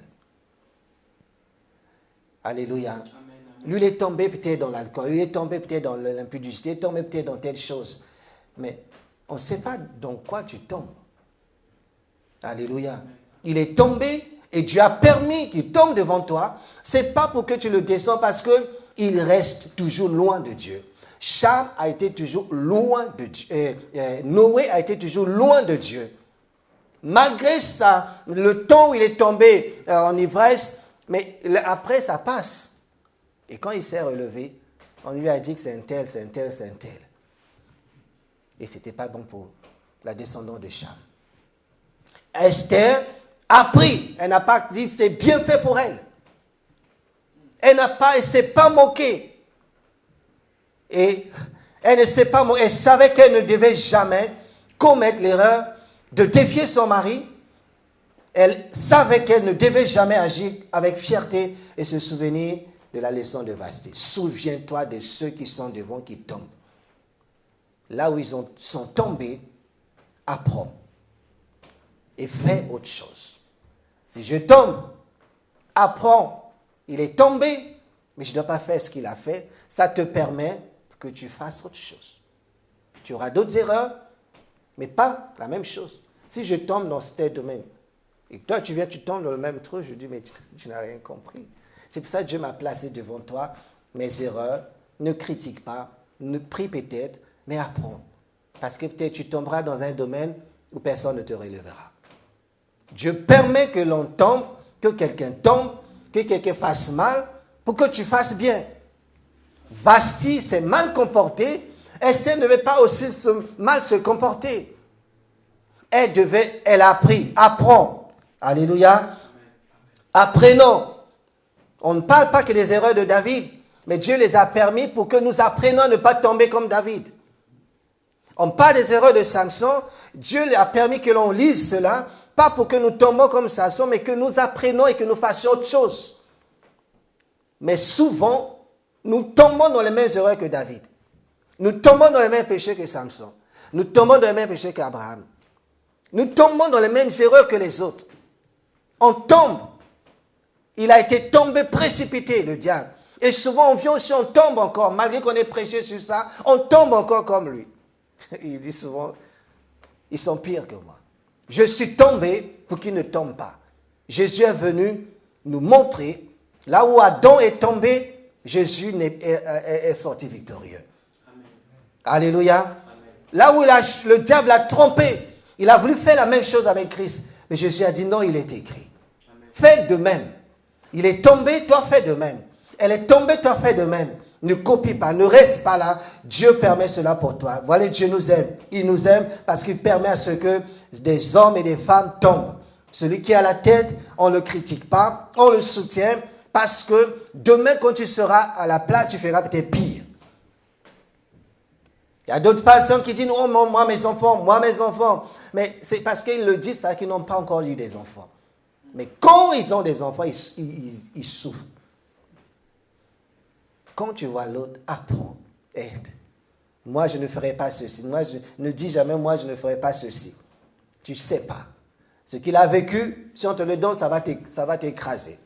A: Alléluia. Amen. Lui, il est tombé peut-être dans l'alcool, il est tombé peut-être dans l'impudicité, il est tombé peut-être dans telle chose. Mais on ne sait pas dans quoi tu tombes. Alléluia. Il est tombé et Dieu a permis qu'il tombe devant toi. Ce n'est pas pour que tu le descends parce qu'il reste toujours loin de Dieu. Cham a été toujours loin de Dieu. Noé a été toujours loin de Dieu. Malgré ça, le temps où il est tombé en ivresse, mais après ça passe. Et quand il s'est relevé, on lui a dit que c'est un tel, c'est un tel, c'est un tel. Et ce n'était pas bon pour la descendante de Cham. Esther a pris, elle n'a pas dit c'est bien fait pour elle. Elle ne s'est pas moquée. Et elle ne s'est pas moquée. Elle savait qu'elle ne devait jamais commettre l'erreur de défier son mari. Elle savait qu'elle ne devait jamais agir avec fierté et se souvenir de la leçon de Vasthi. Souviens-toi de ceux qui sont devant, qui tombent. Là où ils sont tombés, apprends. Et fais autre chose. Si je tombe, apprends. Il est tombé, mais je ne dois pas faire ce qu'il a fait. Ça te permet que tu fasses autre chose. Tu auras d'autres erreurs, mais pas la même chose. Si je tombe dans ce domaine, et toi tu tombes dans le même truc, je dis, mais tu n'as rien compris. C'est pour ça que Dieu m'a placé devant toi mes erreurs. Ne critique pas, ne prie peut-être, mais apprends. Parce que peut-être tu tomberas dans un domaine où personne ne te relèvera. Dieu permet que l'on tombe, que quelqu'un tombe, que quelqu'un fasse mal, pour que tu fasses bien. Vasthi s'est mal comportée, Esther ne devait pas aussi mal se comporter. Elle a appris, apprends. Alléluia. Apprenons. On ne parle pas que des erreurs de David, mais Dieu les a permis pour que nous apprenions à ne pas tomber comme David. On parle des erreurs de Samson, Dieu a permis que l'on lise cela, pas pour que nous tombons comme Samson, mais que nous apprenions et que nous fassions autre chose. Mais souvent, nous tombons dans les mêmes erreurs que David. Nous tombons dans les mêmes péchés que Samson. Nous tombons dans les mêmes péchés qu'Abraham. Nous tombons dans les mêmes erreurs que les autres. On tombe. Il a été tombé, précipité, le diable. Et souvent, on vient aussi, on tombe encore. Malgré qu'on ait prêché sur ça, on tombe encore comme lui. Il dit souvent, ils sont pires que moi. Je suis tombé pour qu'ils ne tombent pas. Jésus est venu nous montrer, là où Adam est tombé, Jésus est sorti victorieux. Amen. Alléluia. Amen. Là où le diable a trompé, il a voulu faire la même chose avec Christ. Mais Jésus a dit non, il est écrit. Amen. Fais de même. Il est tombé, toi fais de même. Elle est tombée, toi fais de même. Ne copie pas, ne reste pas là. Dieu permet cela pour toi. Voilà, Dieu nous aime. Il nous aime parce qu'il permet à ce que des hommes et des femmes tombent. Celui qui a la tête, on ne le critique pas, on le soutient parce que demain, quand tu seras à la place, tu feras peut-être pire. Il y a d'autres personnes qui disent, oh, moi mes enfants. Mais c'est parce qu'ils le disent parce qu'ils n'ont pas encore eu des enfants. Mais quand ils ont des enfants, ils souffrent. Quand tu vois l'autre, apprends, aide. Moi, je ne ferai pas ceci. Moi, je ne dis jamais, moi, je ne ferai pas ceci. Tu ne sais pas. Ce qu'il a vécu, si on te le donne, ça va t'écraser.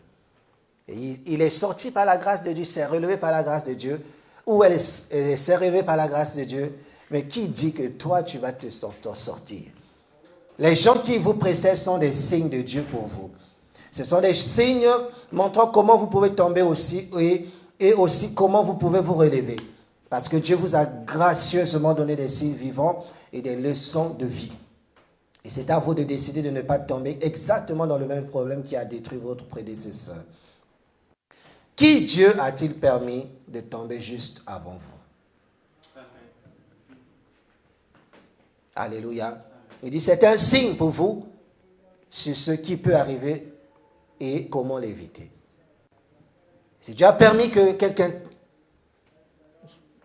A: Et il est sorti par la grâce de Dieu, s'est relevé par la grâce de Dieu, ou elle s'est relevée par la grâce de Dieu. Mais qui dit que toi, tu vas te sortir? Les gens qui vous précèdent sont des signes de Dieu pour vous. Ce sont des signes montrant comment vous pouvez tomber aussi, et aussi comment vous pouvez vous relever. Parce que Dieu vous a gracieusement donné des signes vivants et des leçons de vie. Et c'est à vous de décider de ne pas tomber exactement dans le même problème qui a détruit votre prédécesseur. Qui Dieu a-t-il permis de tomber juste avant vous? Alléluia. Il dit, c'est un signe pour vous sur ce qui peut arriver et comment l'éviter. Si Dieu a permis que quelqu'un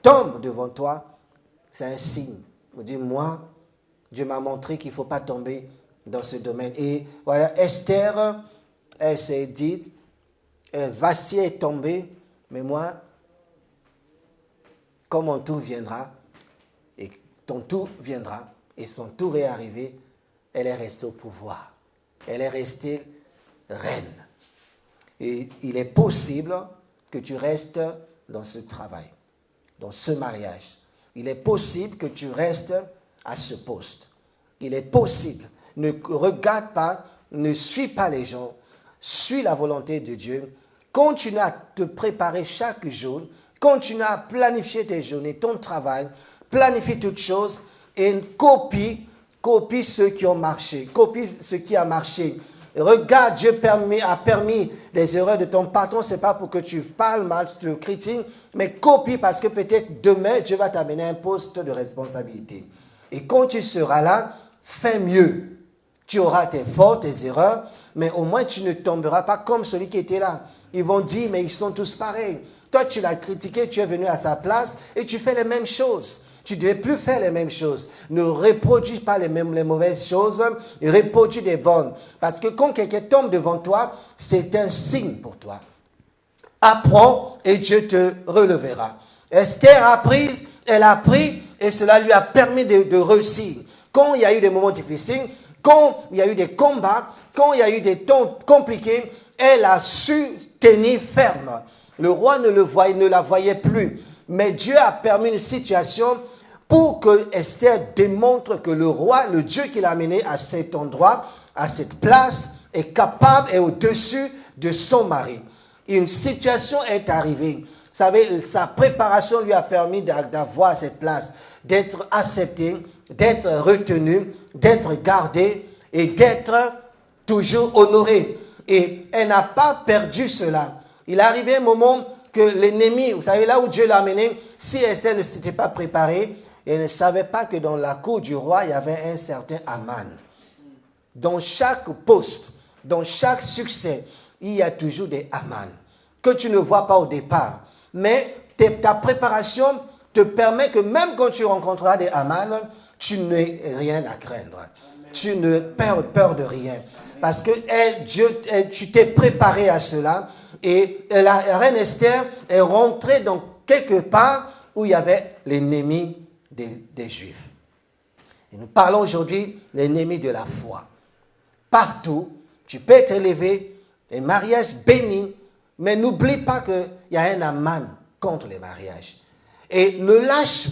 A: tombe devant toi, c'est un signe. Il dit, moi, Dieu m'a montré qu'il ne faut pas tomber dans ce domaine. Et voilà, Esther, elle s'est dit, Vassia est tombé, mais moi, quand mon tour viendra, et ton tour viendra, et son tour est arrivé, elle est restée au pouvoir. Elle est restée reine. Et il est possible que tu restes dans ce travail, dans ce mariage. Il est possible que tu restes à ce poste. Il est possible. Ne regarde pas, ne suis pas les gens. Suis la volonté de Dieu. Continue à te préparer chaque jour. Continue à planifier tes journées, ton travail. Planifie toutes choses et copie ce qui a marché. Copie ce qui a marché. Regarde, Dieu a permis des erreurs de ton patron. Ce n'est pas pour que tu parles mal, tu le critiques, mais copie parce que peut-être demain, Dieu va t'amener à un poste de responsabilité. Et quand tu seras là, fais mieux. Tu auras tes fautes, tes erreurs, mais au moins tu ne tomberas pas comme celui qui était là. Ils vont dire, mais ils sont tous pareils. Toi, tu l'as critiqué, tu es venu à sa place et tu fais les mêmes choses. Tu ne devais plus faire les mêmes choses. Ne reproduis pas les mauvaises choses, reproduis des bonnes. Parce que quand quelqu'un tombe devant toi, c'est un signe pour toi. Apprends et Dieu te relèvera. Esther a appris, elle a appris et cela lui a permis de réussir. Quand il y a eu des moments difficiles, quand il y a eu des combats, quand il y a eu des temps compliqués, elle a su tenir ferme. Le roi ne la voyait plus. Mais Dieu a permis une situation pour que Esther démontre que le roi, le Dieu qui l'a amené à cet endroit, à cette place, est capable et au-dessus de son mari. Une situation est arrivée. Vous savez, sa préparation lui a permis d'avoir cette place, d'être accepté, d'être retenu, d'être gardé et d'être toujours honoré. Et elle n'a pas perdu cela. Il est arrivé un moment que l'ennemi, vous savez, là où Dieu l'a amené, si Esther ne s'était pas préparée, elle ne savait pas que dans la cour du roi, il y avait un certain Aman. Dans chaque poste, dans chaque succès, il y a toujours des Aman que tu ne vois pas au départ. Mais ta préparation te permet que même quand tu rencontreras des Aman, tu n'aies rien à craindre. Tu ne perds peur de rien. Parce que tu t'es préparé à cela. Et la reine Esther est rentrée dans quelque part où il y avait l'ennemi des Juifs. Et nous parlons aujourd'hui de l'ennemi de la foi. Partout, tu peux être élevé, un mariage béni, mais n'oublie pas qu'il y a un Aman contre les mariages. Et ne lâche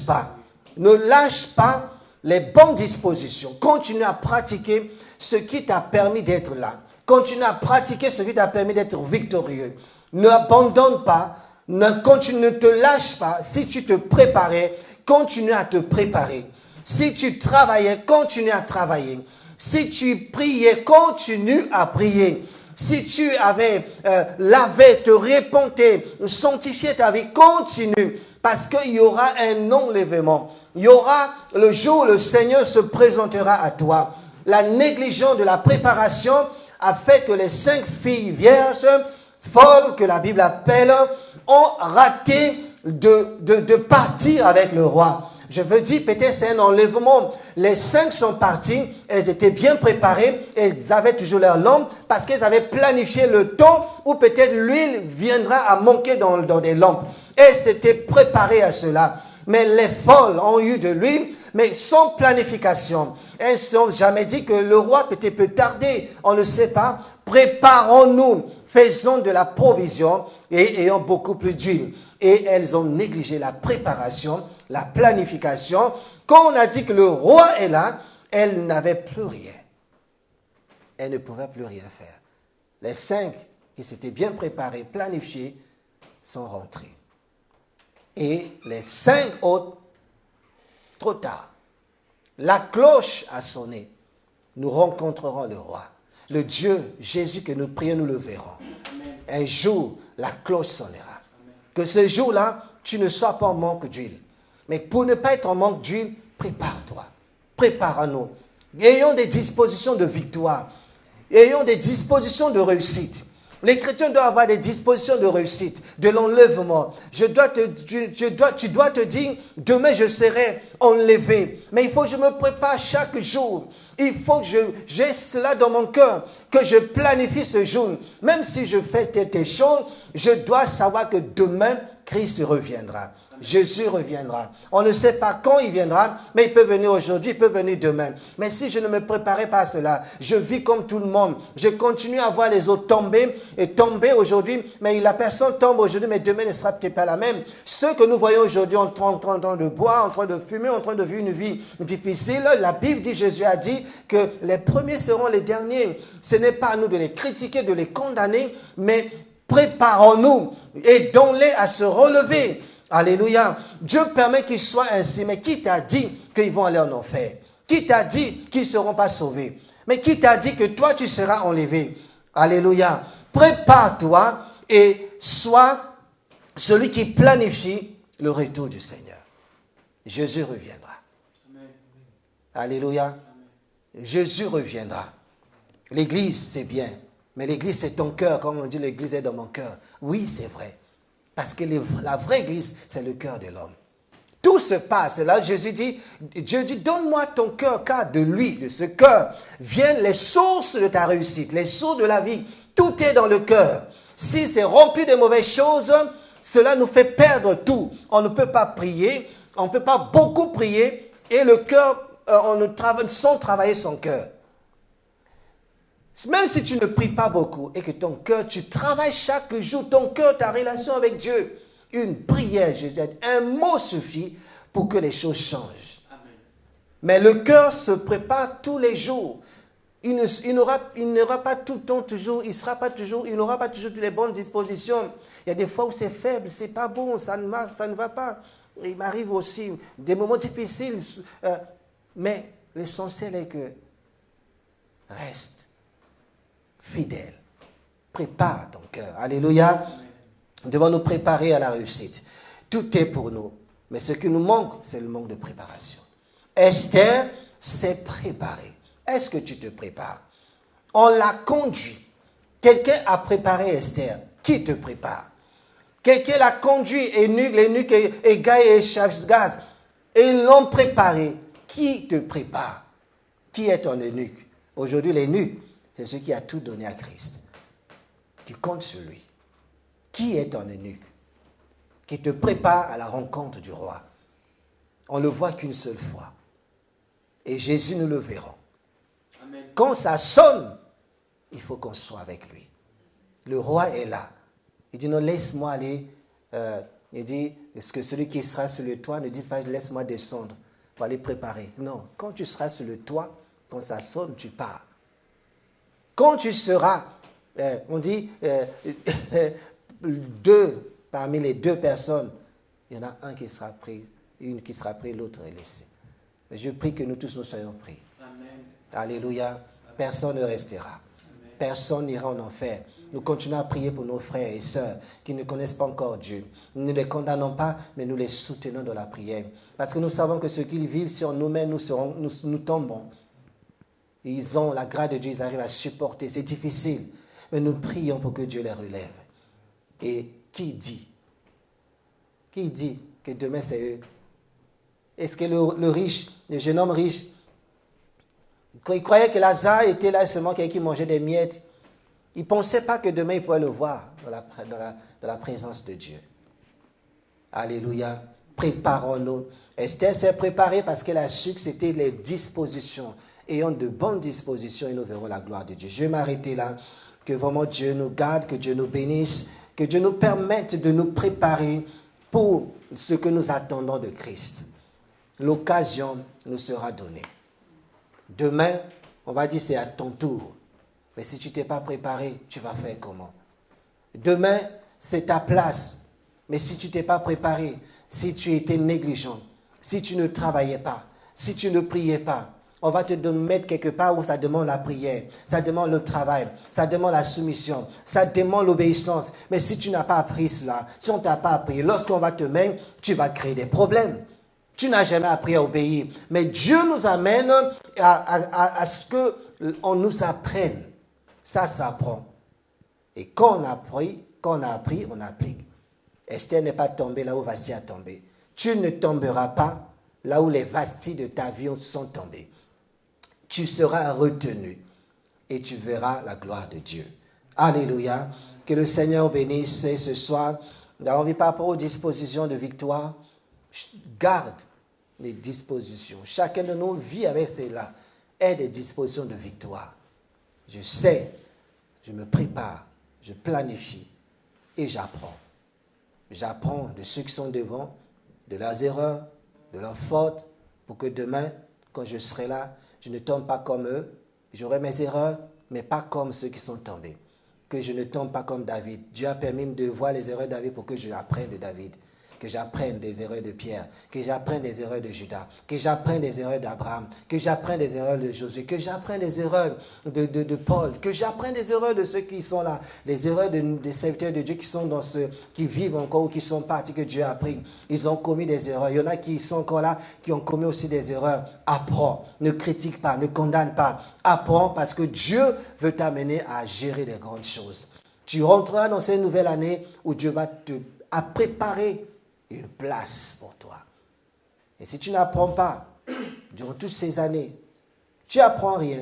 A: pas les bonnes dispositions. Continue à pratiquer ce qui t'a permis d'être là. Continue à pratiquer ce qui t'a permis d'être victorieux. N'abandonne pas, ne te lâche pas. Si tu te préparais, continue à te préparer. Si tu travaillais, continue à travailler. Si tu priais, continue à prier. Si tu avais lavé, te repenté, sanctifié ta vie, continue. Parce qu'il y aura un enlèvement. Il y aura le jour où le Seigneur se présentera à toi. La négligence de la préparation a fait que les 5 filles vierges, folles que la Bible appelle, ont raté de partir avec le roi. Je veux dire, peut-être c'est un enlèvement. Les 5 sont parties, elles étaient bien préparées, elles avaient toujours leur lampe parce qu'elles avaient planifié le temps où peut-être l'huile viendra à manquer dans des lampes. Elles s'étaient préparées à cela. Mais les folles ont eu de l'huile, mais sans planification. Elles ne sont jamais dit que le roi peut-être peut tarder. On ne sait pas. Préparons-nous, faisons de la provision et ayons beaucoup plus d'huile. Et elles ont négligé la préparation, la planification. Quand on a dit que le roi est là, elles n'avaient plus rien. Elles ne pouvaient plus rien faire. Les 5 qui s'étaient bien préparés, planifiés, sont rentrés. Et les 5 autres, trop tard. La cloche a sonné. nous rencontrerons le roi. Le Dieu, Jésus que nous prions, nous le verrons. Un jour, la cloche sonnera. Que ce jour-là, tu ne sois pas en manque d'huile. Mais pour ne pas être en manque d'huile, prépare-toi. Prépare-nous. Ayons des dispositions de victoire. Ayons des dispositions de réussite. Les chrétiens doivent avoir des dispositions de réussite, de l'enlèvement. Tu dois te dire, demain je serai enlevé. Mais il faut que je me prépare chaque jour. Il faut que j'ai cela dans mon cœur, que je planifie ce jour. Même si je fais des choses, je dois savoir que demain, Christ reviendra. Jésus reviendra. On ne sait pas quand il viendra, mais il peut venir aujourd'hui, il peut venir demain. Mais si je ne me préparais pas à cela, je vis comme tout le monde. Je continue à voir les autres tomber aujourd'hui, mais la personne tombe aujourd'hui, mais demain ne sera peut-être pas la même. Ceux que nous voyons aujourd'hui en train de boire, en train de fumer, en train de vivre une vie difficile, la Bible dit, Jésus a dit que les premiers seront les derniers. Ce n'est pas à nous de les critiquer, de les condamner, mais préparons-nous, aidons-les à se relever. Alléluia. Dieu permet qu'ils soient ainsi. Mais qui t'a dit qu'ils vont aller en enfer? Qui t'a dit qu'ils ne seront pas sauvés? Mais qui t'a dit que toi, tu seras enlevé? Alléluia. Prépare-toi et sois celui qui planifie le retour du Seigneur. Jésus reviendra. Amen. Alléluia. Amen. Jésus reviendra. L'église, c'est bien. Mais l'église, c'est ton cœur. Comme on dit, l'église est dans mon cœur. Oui, c'est vrai. Parce que la vraie église, c'est le cœur de l'homme. Tout se passe. Là, Dieu dit, donne-moi ton cœur, car de lui, de ce cœur, viennent les sources de ta réussite, les sources de la vie. Tout est dans le cœur. Si c'est rempli de mauvaises choses, cela nous fait perdre tout. On ne peut pas prier, on ne peut pas beaucoup prier, et le cœur, on ne travaille sans travailler son cœur. Même si tu ne pries pas beaucoup et que ton cœur, tu travailles chaque jour, ton cœur, ta relation avec Dieu, une prière, un mot suffit pour que les choses changent. Amen. Mais le cœur se prépare tous les jours. Il n'aura pas tout le temps toujours, il n'aura pas toujours toutes les bonnes dispositions. Il y a des fois où c'est faible, c'est pas bon, ça ne va pas. Il m'arrive aussi des moments difficiles, mais l'essentiel est que reste fidèle. Prépare ton cœur. Alléluia. Nous devons nous préparer à la réussite. Tout est pour nous. Mais ce qui nous manque, c'est le manque de préparation. Esther s'est préparée. Est-ce que tu te prépares? On l'a conduit. Quelqu'un a préparé Esther. Qui te prépare? Quelqu'un l'a conduit, l'énuque et Gaï et Shaphgaz. Et ils l'ont préparé. Qui te prépare? Qui est ton eunuque? Aujourd'hui, l'énuque, c'est celui qui a tout donné à Christ. Tu comptes sur lui. Qui est ton eunuque? Qui te prépare à la rencontre du roi. On ne le voit qu'une seule fois. Et Jésus, nous le verrons. Amen. Quand ça sonne, il faut qu'on soit avec lui. Le roi est là. Il dit, non, laisse-moi aller. Il dit, est-ce que celui qui sera sur le toit ne dise pas, laisse-moi descendre pour aller préparer. Non, quand tu seras sur le toit, quand ça sonne, tu pars. Quand tu seras, on dit, parmi les deux personnes, il y en a un qui sera pris, une qui sera prise, l'autre est laissée. Mais je prie que nous tous nous soyons pris. Amen. Alléluia. Amen. Personne ne restera. Amen. Personne n'ira en enfer. Nous continuons à prier pour nos frères et sœurs qui ne connaissent pas encore Dieu. Nous ne les condamnons pas, mais nous les soutenons dans la prière. Parce que nous savons que ce qu'ils vivent, si on nous met, nous tombons. Ils ont la grâce de Dieu, ils arrivent à supporter. C'est difficile, mais nous prions pour que Dieu les relève. Et qui dit que demain c'est eux? Est-ce que le riche, le jeune homme riche, il croyait que Lazare était là seulement quelqu'un qui mangeait des miettes? Il ne pensait pas que demain il pourrait le voir dans la présence de Dieu. Alléluia. Préparons-nous. Esther s'est préparée parce qu'elle a su que c'était les dispositions. Ayons de bonnes dispositions et nous verrons la gloire de Dieu. Je vais m'arrêter là. Que vraiment Dieu nous garde, que Dieu nous bénisse, que Dieu nous permette de nous préparer pour ce que nous attendons de Christ. L'occasion nous sera donnée. Demain, on va dire c'est à ton tour. Mais si tu ne t'es pas préparé, tu vas faire comment? Demain, c'est ta place. Mais si tu ne t'es pas préparé, si tu étais négligent, si tu ne travaillais pas, si tu ne priais pas, On va te mettre quelque part où ça demande la prière, ça demande le travail, ça demande la soumission, ça demande l'obéissance. Mais si tu n'as pas appris cela, si on ne t'a pas appris, lorsqu'on va te mettre, tu vas créer des problèmes. Tu n'as jamais appris à obéir. Mais Dieu nous amène à ce qu'on nous apprenne. Ça s'apprend. Et quand on a appris, on applique. Esther n'est pas tombée là où Vasti a tombé. Tu ne tomberas pas là où les Vastis de ta vie sont tombés. Tu seras retenu et tu verras la gloire de Dieu. Alléluia. Que le Seigneur bénisse et ce soir. Nous avons vu par rapport aux dispositions de victoire. Garde les dispositions. Chacun de nous vit avec cela. Est des dispositions de victoire. Je sais, je me prépare, je planifie et j'apprends. J'apprends de ceux qui sont devant, de leurs erreurs, de leurs fautes, pour que demain, quand je serai là, je ne tombe pas comme eux. J'aurai mes erreurs, mais pas comme ceux qui sont tombés. Que je ne tombe pas comme David. Dieu a permis de voir les erreurs de David pour que je apprenne de David. Que j'apprenne des erreurs de Pierre, que j'apprenne des erreurs de Judas, que j'apprenne des erreurs d'Abraham, que j'apprenne des erreurs de Josué, que j'apprenne des erreurs de Paul, que j'apprenne des erreurs de ceux qui sont là, des erreurs des serviteurs de Dieu qui sont dans qui vivent encore ou qui sont partis, que Dieu a pris. Ils ont commis des erreurs. Il y en a qui sont encore là, qui ont commis aussi des erreurs. Apprends, ne critique pas, ne condamne pas. Apprends parce que Dieu veut t'amener à gérer les grandes choses. Tu rentreras dans cette nouvelle année où Dieu va te préparer une place pour toi. Et si tu n'apprends pas, durant toutes ces années, tu n'apprends rien,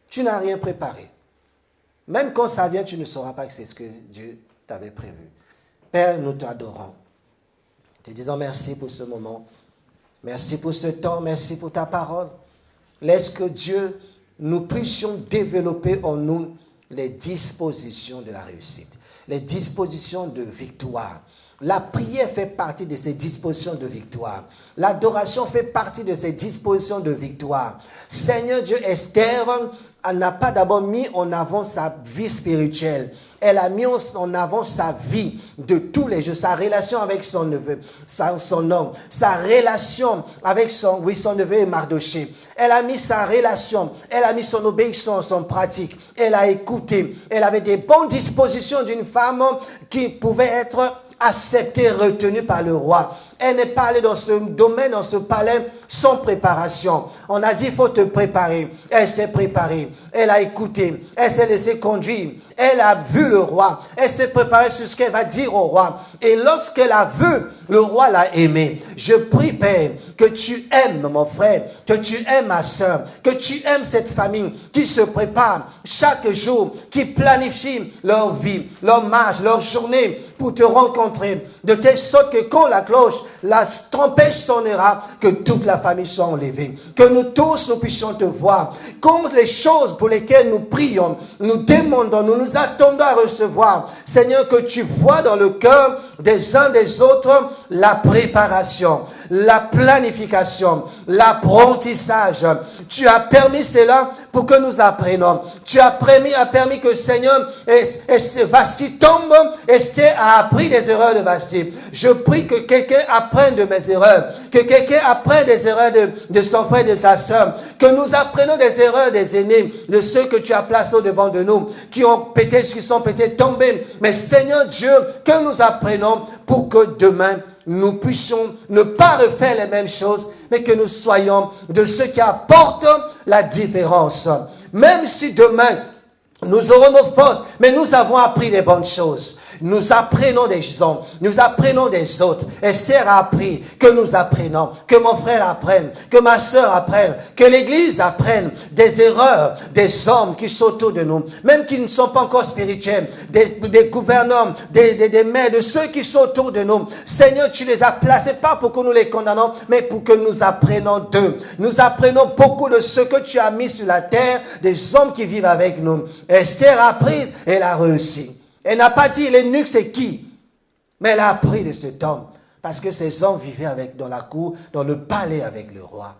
A: tu n'as rien préparé. Même quand ça vient, tu ne sauras pas que c'est ce que Dieu t'avait prévu. Père, nous t'adorons. Te disons merci pour ce moment. Merci pour ce temps, merci pour ta parole. Laisse que Dieu, nous puissions développer en nous les dispositions de la réussite, les dispositions de victoire. La prière fait partie de ces dispositions de victoire. L'adoration fait partie de ces dispositions de victoire. Seigneur Dieu, Esther n'a pas d'abord mis en avant sa vie spirituelle. Elle a mis en avant sa vie de tous les jours, sa relation avec son neveu, son homme, sa relation avec son neveu et Mardoché. Elle a mis sa relation, elle a mis son obéissance en pratique. Elle a écouté. Elle avait des bonnes dispositions d'une femme qui pouvait être acceptée, retenue par le roi. Elle n'est pas allée dans ce domaine, dans ce palais, sans préparation. On a dit, il faut te préparer. Elle s'est préparée. Elle a écouté. Elle s'est laissée conduire. Elle a vu le roi. Elle s'est préparée sur ce qu'elle va dire au roi. Et lorsqu'elle a vu, le roi l'a aimée. Je prie, Père, que tu aimes mon frère, que tu aimes ma soeur, que tu aimes cette famille qui se prépare chaque jour, qui planifie leur vie, leur marche, leur journée pour te rencontrer. De telle sorte que quand la cloche, la trompette sonnera, que toute la famille soit enlevée. Que nous tous, nous puissions te voir. Quand les choses pour lesquelles nous prions, nous demandons, nous nous attendons à recevoir. Seigneur, que tu vois dans le cœur des uns des autres la préparation, la planification, l'apprentissage. Tu as permis cela pour que nous apprenions. Tu as permis que Seigneur, Vasti tombe, Esther a appris des erreurs de Vasti. Je prie que quelqu'un apprenne de mes erreurs, que quelqu'un apprenne des erreurs de son frère et de sa soeur, que nous apprenons des erreurs des aînés, de ceux que tu as placés au devant de nous, qui sont peut-être tombés. Mais Seigneur Dieu, que nous apprenons pour que demain, nous puissions ne pas refaire les mêmes choses, mais que nous soyons de ceux qui apportent la différence. Même si demain, nous aurons nos fautes, mais nous avons appris des bonnes choses. Nous apprenons des gens, nous apprenons des autres. Esther a appris, que nous apprenons, que mon frère apprenne, que ma soeur apprenne, que l'église apprenne des erreurs des hommes qui sont autour de nous, même qui ne sont pas encore spirituels, des gouvernants, des maires, de ceux qui sont autour de nous. Seigneur, tu les as placés pas pour que nous les condamnons, mais pour que nous apprenions d'eux. Nous apprenons beaucoup de ce que tu as mis sur la terre, des hommes qui vivent avec nous. Esther a appris, elle a réussi. Elle n'a pas dit l'eunuque c'est qui, mais elle a appris de cet homme. Parce que ces hommes vivaient dans la cour, dans le palais avec le roi.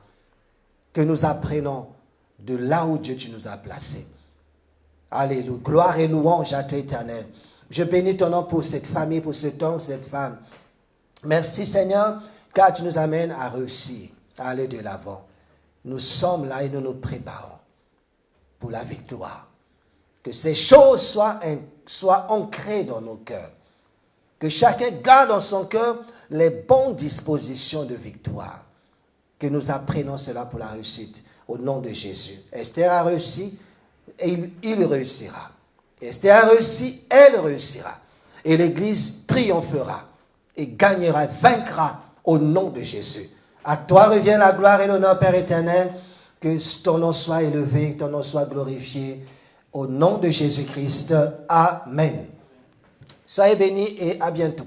A: Que nous apprenons de là où Dieu tu nous as placés. Alléluia. Gloire et louange à toi éternel. Je bénis ton nom pour cette famille, pour cet homme, cette femme. Merci Seigneur, car tu nous amènes à réussir, à aller de l'avant. nous sommes là et nous nous préparons pour la victoire. Que ces choses soient ancrées dans nos cœurs. Que chacun garde dans son cœur les bonnes dispositions de victoire. Que nous apprenons cela pour la réussite. Au nom de Jésus. Esther a réussi et il réussira. Esther a réussi, elle réussira. Et l'Église triomphera et gagnera, vaincra au nom de Jésus. À toi revient la gloire et l'honneur, Père éternel. Que ton nom soit élevé, que ton nom soit glorifié. Au nom de Jésus-Christ. Amen. Soyez bénis et à bientôt.